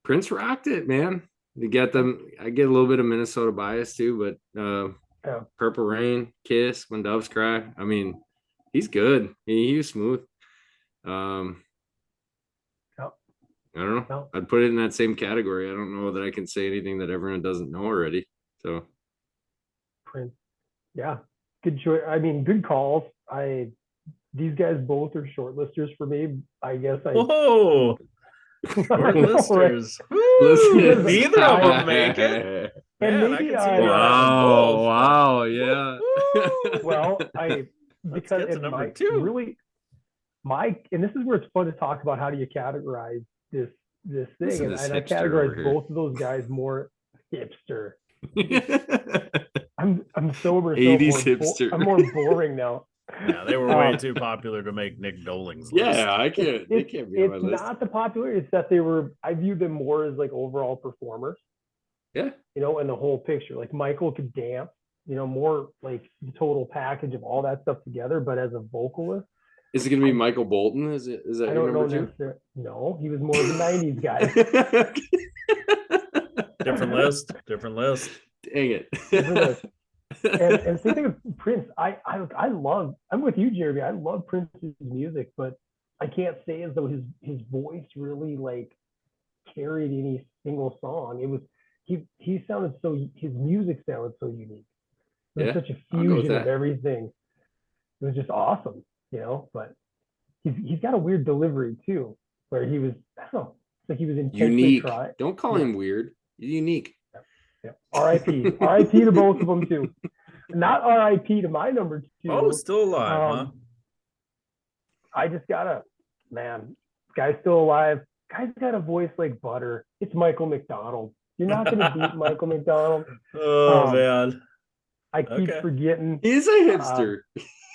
B: Prince rocked it, man. You get them. I get a little bit of Minnesota bias too, but Purple Rain, Kiss, When Doves Cry. I mean, he's good. He was smooth. I don't know. I'd put it in that same category. I don't know that I can say anything that everyone doesn't know already. So
C: Prince. Yeah. Good choice. I mean, good calls. These guys both are shortlisters for me. I guess
A: Whoa. Shortlisters. Neither of them make it.
C: And
A: man,
C: maybe
B: wow, yeah.
C: Well,
A: because it's number 2.
C: Really, and this is where it's fun to talk about how do you categorize this thing, and I categorize both of those guys more hipster. I'm sober.
B: 80s hipster.
C: I'm more boring now.
A: Yeah, they were way too popular to make Nick Dolling's list.
B: Yeah, I can't. They can't be on my list.
C: It's not the popular. It's that I view them more as like overall performers.
B: Yeah.
C: And the whole picture. Like Michael could dance. More like the total package of all that stuff together. But as a vocalist,
B: is it going to be Michael Bolton? Is that your number 2?
C: No, he was more of the 90s guy.
A: Different list.
B: Dang it.
C: Different list. And same thing with Prince. I'm with you, Jeremy. I love Prince's music, but I can't say as though his voice really like carried any single song. It was he sounded his music sounded so unique. It was such a fusion of everything. It was just awesome, but he's got a weird delivery too, where he was, I don't know, it's like he was intentionally
B: unique.
C: trying.
B: Don't call him weird. He's unique.
C: Yeah. R.I.P. R.I.P. to both of them too. Not R.I.P. to my number 2.
A: Oh, still alive, huh?
C: I just guy's still alive. Guy's got a voice like butter. It's Michael McDonald. You're not going to beat Michael McDonald.
A: Oh man,
C: I keep forgetting.
B: He's a hipster.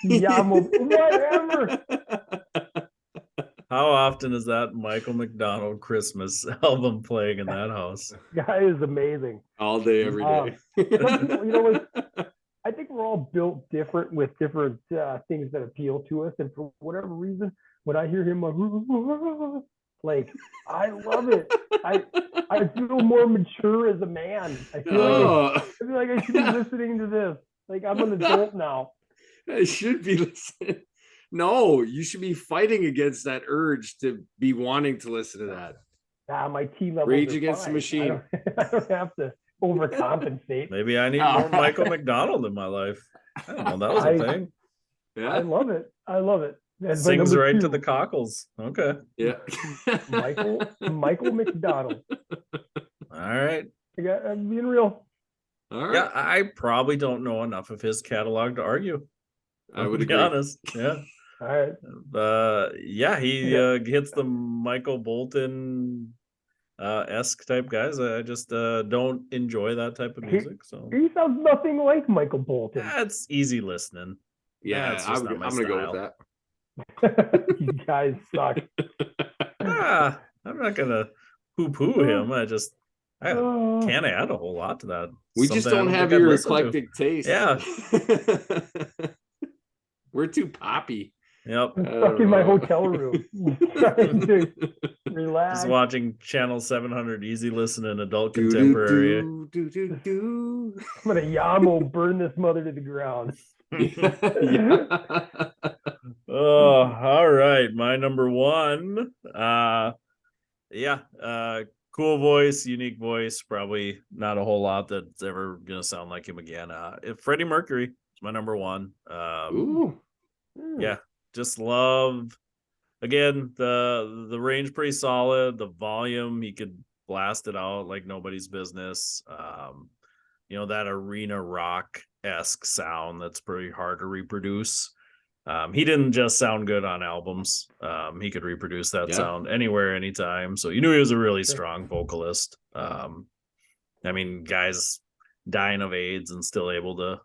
C: Whatever.
A: How often is that Michael McDonald Christmas album playing in that house?
C: Guy is amazing.
B: All day, every day.
C: I think we're all built different with different things that appeal to us. And for whatever reason, when I hear him, Like, I love it. I feel more mature as a man. I feel like I should be listening to this. Like, I'm an adult now.
B: I should be listening. No, you should be fighting against that urge to be wanting to listen to that.
C: My T levels
B: Rage
C: are
B: Against the
C: fine.
B: Machine.
C: I don't have to overcompensate.
A: Maybe I need more Michael McDonald in my life. I don't know. That was a thing.
C: I love it. I love it. That's my
A: Sings
C: number
A: right
C: 2.
A: to the cockles. Okay.
B: Yeah.
C: Michael McDonald.
A: All right.
C: I'm being real.
B: All right.
A: Yeah, I probably don't know enough of his catalog to argue.
B: I would
A: be
B: agree.
A: honest. Yeah.
C: All right.
A: Yeah, he hits the Michael Bolton esque type guys. I just don't enjoy that type of music. So
C: He sounds nothing like Michael Bolton.
A: that's easy listening.
B: Yeah,
A: it's just
B: I'm
A: not my
B: gonna go with
A: style.
B: that.
C: You guys suck.
A: I'm not gonna poo-poo him. I can't add a whole lot to that.
B: We just don't have your eclectic taste.
A: Yeah.
B: We're too poppy.
A: Yep.
C: I'm stuck in my hotel room. Trying to relax.
A: Just watching Channel 700 Easy Listening Adult Contemporary.
C: I'm gonna Yamo burn this mother to the ground.
A: Oh, all right. My number 1. Cool voice, unique voice. Probably not a whole lot that's ever gonna sound like him again. Freddie Mercury is my number 1. Yeah, just love. Again, the range pretty solid. The volume, he could blast it out like nobody's business. That arena rock-esque sound that's pretty hard to reproduce. He didn't just sound good on albums. He could reproduce that sound anywhere, anytime. So you knew he was a really strong vocalist. Guys dying of AIDS and still able to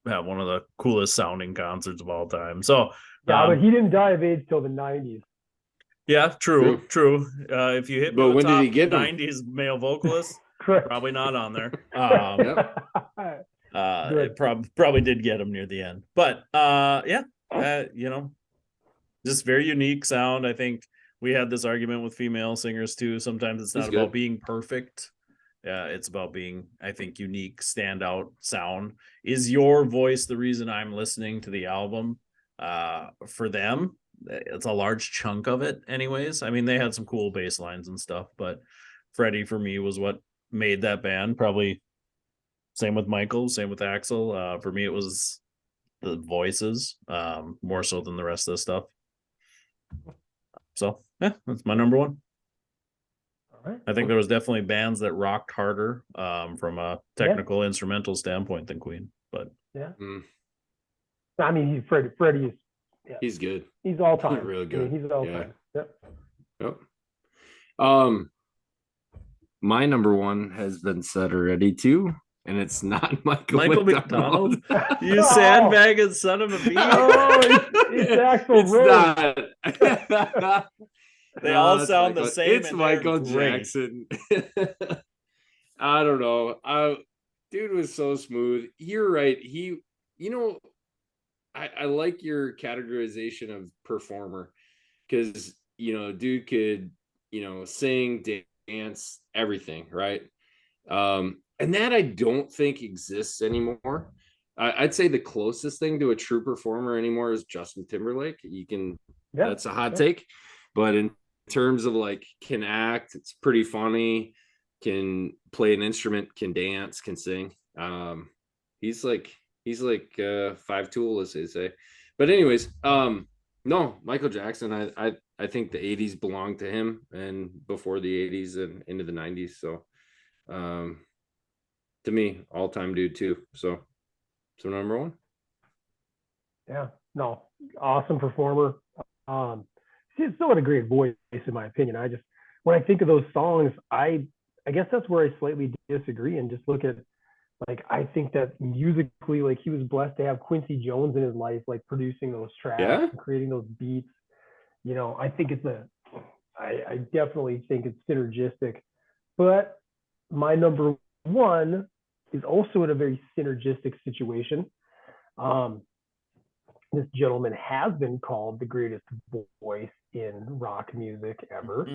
A: have one of the coolest sounding concerts of all time. So
C: but he didn't die of AIDS till the 90s.
A: Yeah, true. If you hit me with top 90s male vocalist, probably not on there. It probably did get him near the end. But just very unique sound. I think we had this argument with female singers too. Sometimes it's not about being perfect. It's about being, I think, unique, standout sound. Is your voice the reason I'm listening to the album? For them, it's a large chunk of it anyways. They had some cool bass lines and stuff, but Freddie for me was what made that band. Probably same with Michael, same with Axl. For me, it was the voices, more so than the rest of the stuff. So that's my number 1.
C: Right.
A: I think there was definitely bands that rocked harder from a technical instrumental standpoint than Queen, but
C: Freddie is. Yeah.
B: He's good.
C: He's all time.
B: He's really good.
C: He's all time.
B: Yep. My number 1 has been said already too, and it's not Michael McDonald.
A: You sandbagging son of a bee.
C: It's Axl Rose.
B: Not.
A: They all sound the same.
B: It's Michael Jackson. I don't know. Dude was so smooth. You're right. I like your categorization of performer because, dude could, sing, dance, everything, right? And that I don't think exists anymore. I'd say the closest thing to a true performer anymore is Justin Timberlake. That's a hot take. But in terms of can act, it's pretty funny, can play an instrument, can dance, can sing. He's like 5-tool, as they say. But anyways, no, Michael Jackson, I think the 80s belonged to him, and before the 80s and into the 90s. So to me, all-time dude too. So number 1.
C: Yeah, no, awesome performer. He still had a great voice, in my opinion. When I think of those songs, I guess that's where I slightly disagree and just look at, I think that musically, he was blessed to have Quincy Jones in his life, producing those tracks and creating those beats. I think I definitely think it's synergistic. But my number 1 is also in a very synergistic situation. this gentleman has been called the greatest voice in rock music ever.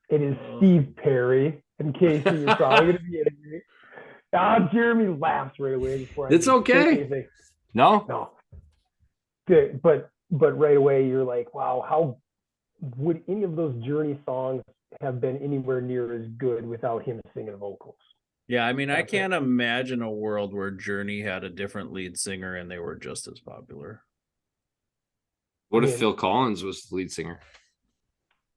C: It is Steve Perry. In case you're probably going to be angry. Jeremy laughs right away before I
B: It's
C: say
B: okay.
C: anything.
B: No.
C: Good, but right away you're like, wow, how would any of those Journey songs have been anywhere near as good without him singing vocals?
A: Yeah, I mean, I
C: That's it.
A: can't imagine a world where Journey had a different lead singer and they were just as popular.
B: What
C: I
B: if
C: mean-
B: Phil Collins was the lead singer?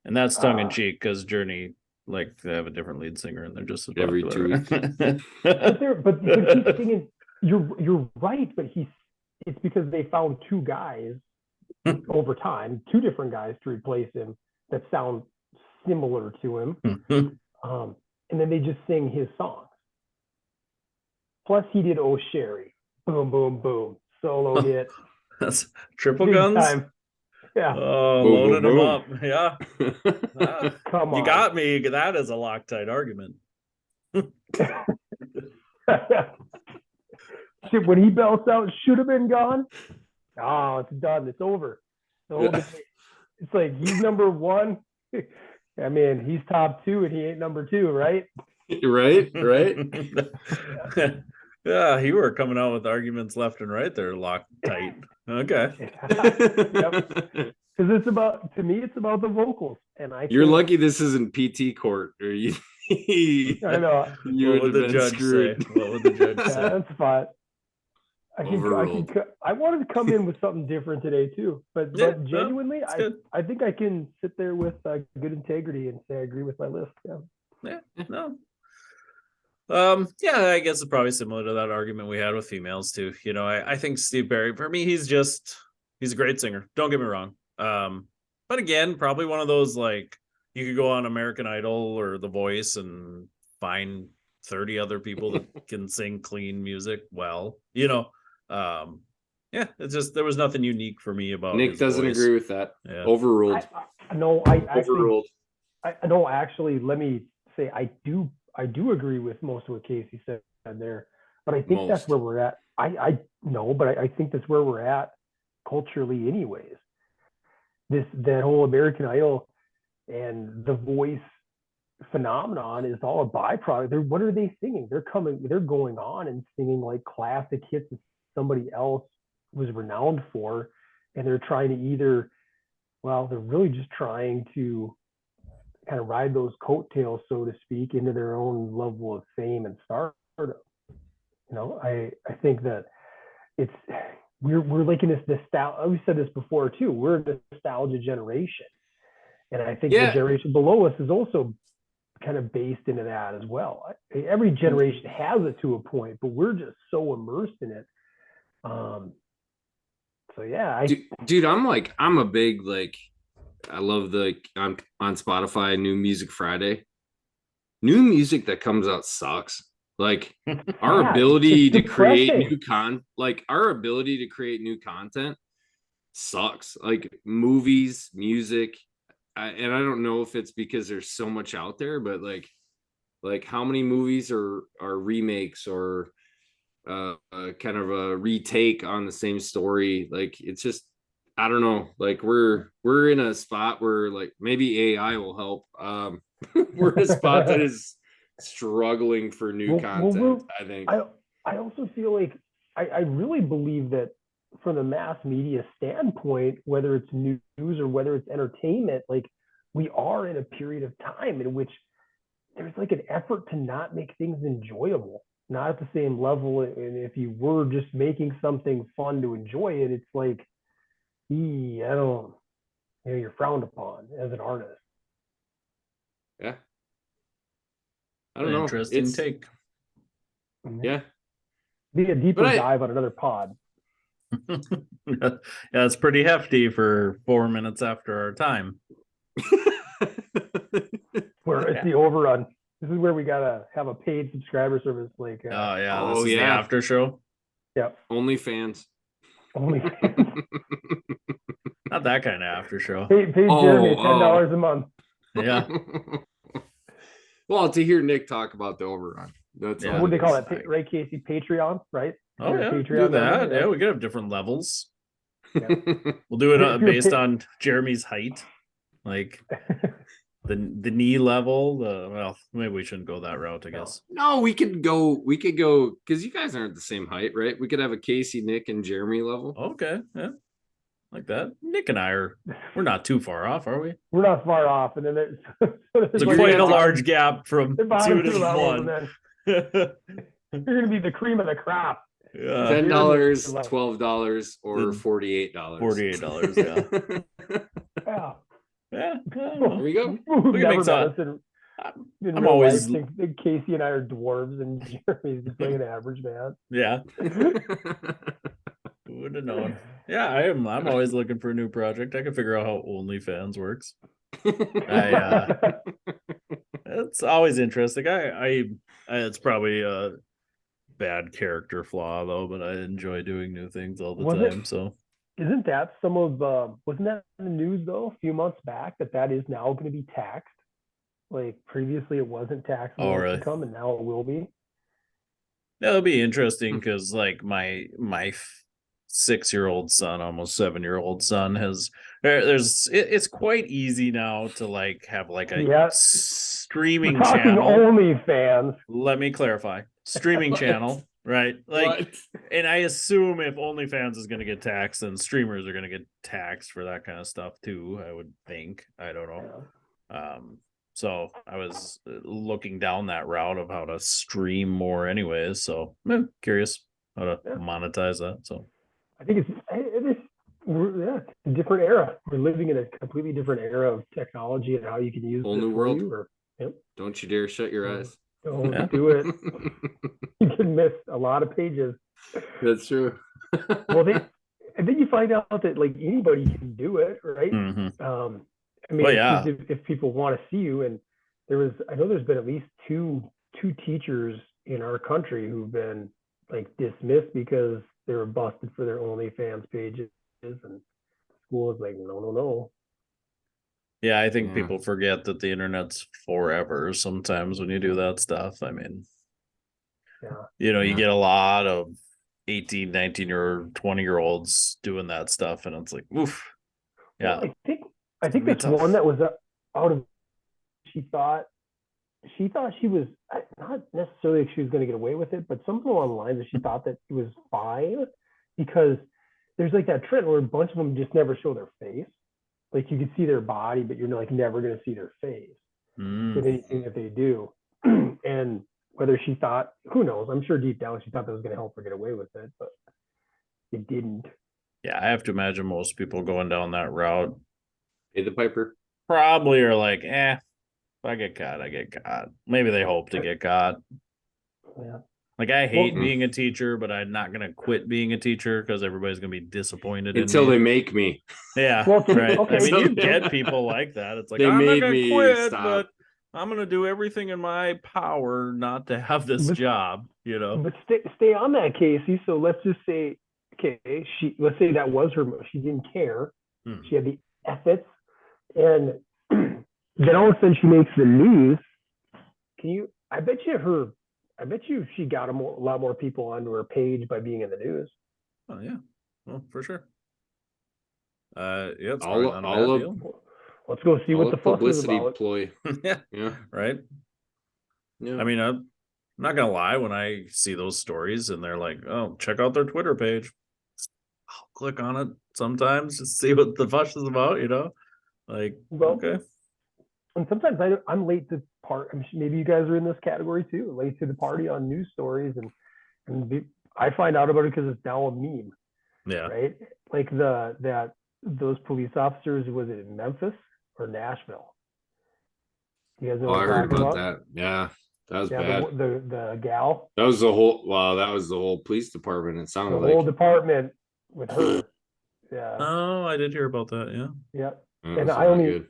A: And that's tongue in cheek because Journey, like, they have a different lead singer and they're just as
B: Every
A: popular.
B: 2 weeks.
C: but he's singing. You're right, but it's because they found two guys over time, two different guys to replace him that sound similar to him, and then they just sing his songs. Plus, he did "Oh Sherry," boom, boom, boom, solo hit,
A: That's triple
C: big
A: guns.
C: time. Yeah,
A: Oh,
B: Boom,
A: loading
B: boom,
A: them up. Yeah.
C: come on.
A: You got me. That is a Loctite argument.
C: Shit, when he belts out, should have been gone. Oh, it's done. It's over. The whole debate. It's like he's number one. I mean, he's top two, and he ain't number two, right?
B: right.
A: Yeah, you were coming out with arguments left and right there, Loctite. Okay.
C: Because it's about, to me, it's about the vocals, and I.
B: You're
C: think,
B: lucky this isn't PT court, or you.
C: I know.
B: You
A: What
B: would
A: would
B: have
A: the
B: been
A: judge
B: screwed.
A: say? What would the judge
C: Yeah,
A: say?
C: that's fine.
B: Overruled.
C: I wanted to come in with something different today too, but
A: Yeah, no,
C: genuinely,
A: it's good.
C: I think I can sit there with good integrity and say I agree with my list. Yeah.
A: Yeah, no. Yeah, I guess it's probably similar to that argument we had with females too. You know, I think Steve Perry, for me, he's a great singer. Don't get me wrong. But again, probably one of those, like, you could go on American Idol or The Voice and find 30 other people that can sing clean music well, you know. Yeah, it's just there was nothing unique for me about
B: Nick
A: his
B: doesn't
A: voice.
B: agree with that.
A: Yeah.
B: Overruled.
C: I
B: Overruled.
C: actually, let me say I do agree with most of what Casey said there, but I think that's
B: Most.
C: where we're at. I know, but I think that's where we're at culturally, anyways. That whole American Idol and The Voice phenomenon is all a byproduct. What are they singing? They're going on and singing like classic hits that somebody else was renowned for, and they're trying to they're really just trying to kind of ride those coattails, so to speak, into their own level of fame and stardom. You know, I think that we're like in this nostalgia. We said this before too. We're a nostalgia generation, and I think the generation below us is also kind of based into that as well. Every generation has it to a point, but we're just so immersed in it. So yeah,
B: dude, I'm a big, like, I love on Spotify, New Music Friday. New music that comes out sucks. Like our ability to create new content sucks. Like movies, music, and I don't know if it's because there's so much out there, but like how many movies are remakes or kind of a retake on the same story? Like it's just, I don't know. Like we're in a spot where like maybe AI will help. We're in a spot that is struggling for new content. I think.
C: I also feel like I really believe that from the mass media standpoint, whether it's news or whether it's entertainment, like we are in a period of time in which there's like an effort to not make things enjoyable, not at the same level. And if you were just making something fun to enjoy it, it's like, you're frowned upon as an artist.
B: Yeah. I don't know.
A: Interesting take.
B: Yeah.
C: Be a deeper dive on another pod.
A: Yeah, it's pretty hefty for 4 minutes after our time.
C: Where it's the overrun. This is where we gotta have a paid subscriber service. Like,
A: This is the after show.
C: Yep.
B: OnlyFans.
A: Not that kind of after show.
C: Pay Jeremy $10 a month.
A: Yeah.
B: Well, to hear Nick talk about the overrun. That's
C: what do they call that? Right, Casey? Patreon, right?
A: Oh yeah,
C: Patreon
A: do that.
C: member,
A: Yeah, we could have different levels. We'll do it
C: If you're
A: based
C: pick-
A: on Jeremy's height, like the knee level. Well, maybe we shouldn't go that route, I guess.
B: No, we could go because you guys aren't the same height, right? We could have a Casey, Nick, and Jeremy level.
A: Okay, yeah, like that. Nick and we're not too far off, are we?
C: We're not far off, and then there's
A: It's
B: You're
A: quite a
B: gonna-
A: large gap from
C: the bottom
A: 2
C: two
A: to
C: levels, and
A: 1.
C: then you're gonna be the cream of the crop.
A: Yeah,
B: $10, $12, or $48.
A: $48. Yeah,
C: Yeah.
A: yeah.
B: There we go.
C: We've
A: We can
C: never
A: make
C: met
A: some-
C: us in
A: I'm
C: real
A: always-
C: life. Think Casey and I are dwarves, and Jeremy's just like an average man.
A: Yeah. Who would have known? Yeah, I'm always looking for a new project. I can figure out how OnlyFans works. It's always interesting. I it's probably a bad character flaw though, but I enjoy doing new things all the
C: Was it-
A: time. So
C: Isn't that some of wasn't that in the news though a few months back that is now going to be taxed? Like previously it wasn't taxable
A: really?
C: income, and now it will be.
A: yeah, it'll be interesting because like my 6-year-old son, almost 7-year-old son it's quite easy now to like have like a
C: Yeah.
A: streaming
C: We're talking
A: channel.
C: OnlyFans.
A: Let me clarify. Streaming
B: What?
A: channel, right? Like,
B: What?
A: and I assume if OnlyFans is going to get taxed, then streamers are going to get taxed for that kind of stuff too. I would think. I don't know. So I was looking down that route of how to stream more, anyways. So curious how to
C: Yeah.
A: monetize that. So
C: I think it's a different era. We're living in a completely different era of technology and how you can use
B: Whole
C: it
B: new
C: for
B: world.
C: you, or
B: Don't you dare shut your
C: Yeah.
B: eyes.
C: don't
A: Yeah.
C: do it. You can miss a lot of pages.
B: That's true.
C: Well, and then you find out that like anybody can do it, right?
A: mhm.
C: I mean,
A: Well, yeah.
C: if people want to see you, and I know there's been at least two teachers in our country who've been like dismissed because they were busted for their OnlyFans pages, and school is like, no.
A: Yeah, I think
B: Yeah.
A: people forget that the internet's forever sometimes when you do that stuff. I mean,
C: Yeah.
A: you
B: Yeah.
A: get a lot of 18, 19 or 20-year-olds doing that stuff, and it's like, oof. Yeah.
C: Well, I
A: gonna
C: think
A: be
C: this
A: tough.
C: one that was out of, she thought she was not necessarily she was going to get away with it, but something along the lines that she thought that it was fine because there's like that trend where a bunch of them just never show their face. Like you can see their body, but you're like never going to see their face
A: Mm.
C: with anything that they do. And whether she thought, who knows? I'm sure deep down she thought that was going to help her get away with it, but it didn't.
A: Yeah, I have to imagine most people going down that route
B: Pay the piper.
A: probably are like, if I get caught, I get caught. Maybe they hope to get caught.
C: Yeah.
A: Like I hate
C: Well-
A: being a teacher, but I'm not gonna quit being a teacher because everybody's gonna be disappointed
B: Until
A: in
B: they
A: me.
B: make me.
A: Yeah,
C: Well,
A: right.
C: okay.
A: I mean, you
B: So-
A: get people like that. It's like
B: They
A: I'm not
B: made
A: gonna
B: me
A: quit,
B: stop.
A: but I'm gonna do everything in my power not to have this
C: But-
A: job. You know?
C: But stay on that, Casey. So let's just say, okay, let's say that was her. She didn't care.
A: Hmm.
C: She had the ethics, and then all of a sudden she makes the news. I bet you she got a lot more people onto her page by being in the news.
A: Oh yeah, well for sure. Yeah, it's
B: All-
A: probably not a
B: all
A: bad
B: of-
A: deal.
C: Let's go see
B: All
C: what the
B: a
C: fuss is
B: publicity
C: about.
B: ploy.
A: Yeah,
B: Yeah.
A: right.
B: Yeah.
A: I mean, I'm not gonna lie. When I see those stories and they're like, "Oh, check out their Twitter page," I'll click on it sometimes to see what the fuss is about. Like,
C: Well,
A: okay,
C: And sometimes I'm late to maybe you guys are in this category too, late to the party on news stories, and I find out about it because it's now a meme,
A: yeah,
C: right? Like those police officers, was it in Memphis or Nashville? You guys know
B: Oh,
C: what
B: I
C: I'm
B: heard
C: talking
B: about
C: about?
B: that. Yeah. That was
C: Yeah,
B: bad.
C: the gal,
B: That was the whole police department. It
C: the
B: sounded
C: whole
B: like.
C: department with her. Yeah,
A: oh, I did hear about that. Yeah,
C: yeah.
B: That
C: and
B: was
C: I
B: not
C: only-
B: good.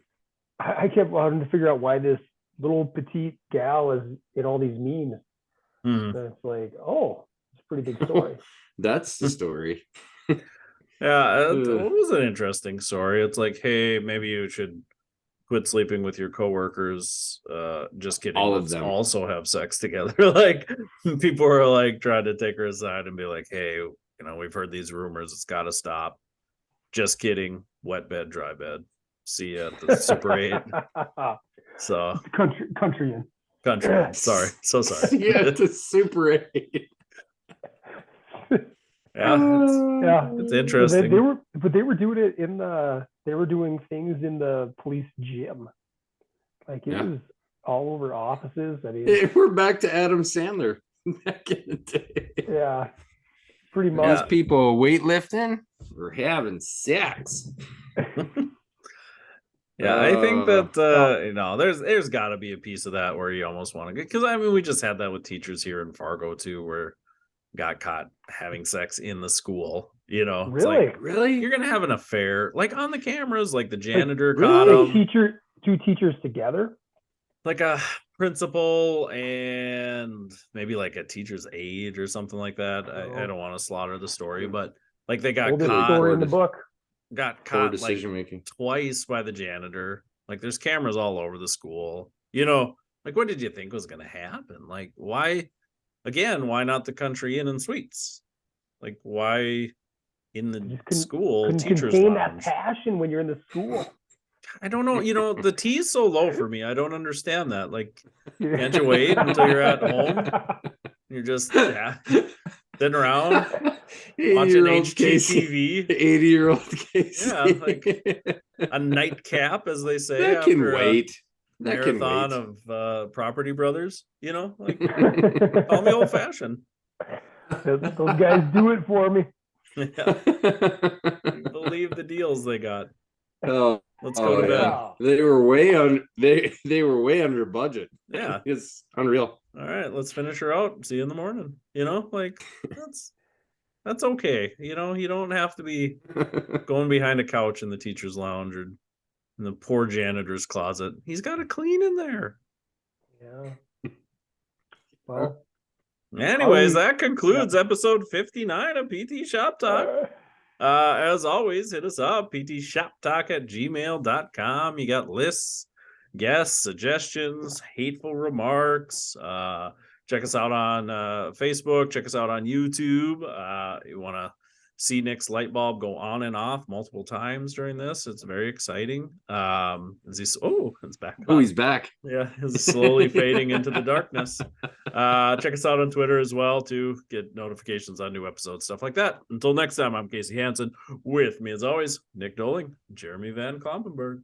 C: I kept wanting to figure out why this little petite gal is in all these memes.
A: Mhm.
C: And it's like, oh, it's a pretty big story.
B: That's the story.
A: Yeah. It
B: Ugh.
A: was an interesting story. It's like, hey, maybe you should quit sleeping with your coworkers. Just kidding.
B: All of
A: let's
B: them.
A: also have sex together. Like people are like trying to take her aside and be like, hey, we've heard these rumors. It's got to stop. Just kidding. Wet bed, dry bed. See you at the Super 8. So
C: country in.
A: country. Sorry. So sorry.
B: Yeah, the Super 8.
A: Yeah. It's interesting.
C: They were doing it they were doing things in the police gym. Like it was all over offices. I mean,
B: we're back to Adam Sandler back in the day.
C: Yeah, pretty
B: Those
C: much.
B: people weightlifting or having sex.
A: Yeah, I think that there's got to be a piece of that where you almost want to get, because I mean we just had that with teachers here in Fargo too, where got caught having sex in the school. You know,
C: Really?
A: it's like, really, you're gonna have an affair like on the cameras, like the janitor
C: Like,
A: caught him.
C: Two teachers together,
A: like a principal and maybe like a teacher's aide or something like that. I don't want to slaughter the story, but like they got caught.
C: Story in the book.
A: Got caught like
B: making
A: twice by the janitor. Like there's cameras all over the school. You know, like what did you think was going to happen? Like why not the country inn and suites? Like why in the school
C: couldn't
A: teachers
C: contain
A: lounge?
C: that passion when you're in the school.
A: I don't know. You know, the T's so low for me. I don't understand that. Like, can't you wait until you're at home? You're just sitting around watching HGTV.
B: 80-year-old Casey.
A: Yeah, like a nightcap, as they say.
B: That can wait. That
A: marathon
B: can wait.
A: of Property Brothers. You know, like call me old fashioned.
C: Those guys do it for me.
A: Yeah. Believe the deals they got.
B: Oh,
A: let's go to bed.
C: Yeah.
B: They were way on. They were way under budget.
A: Yeah,
B: it's unreal.
A: All right, let's finish her out. See you in the morning. You know, like that's okay. You know, you don't have to be going behind a couch in the teacher's lounge or in the poor janitor's closet. He's got to clean in there.
C: Yeah. Well.
A: Anyways, that concludes episode 59 of PT Shop Talk. As always, hit us up, ptshoptalk@gmail.com. You got lists, guests, suggestions, hateful remarks. Check us out on Facebook. Check us out on YouTube. You want to see Nick's light bulb go on and off multiple times during this. It's very exciting. It's back on.
B: Oh, he's back.
A: Yeah, it's slowly fading into the darkness. Check us out on Twitter as well to get notifications on new episodes, stuff like that. Until next time, I'm Casey Hansen. With me, as always, Nick Doling, Jeremy Van Klompenberg.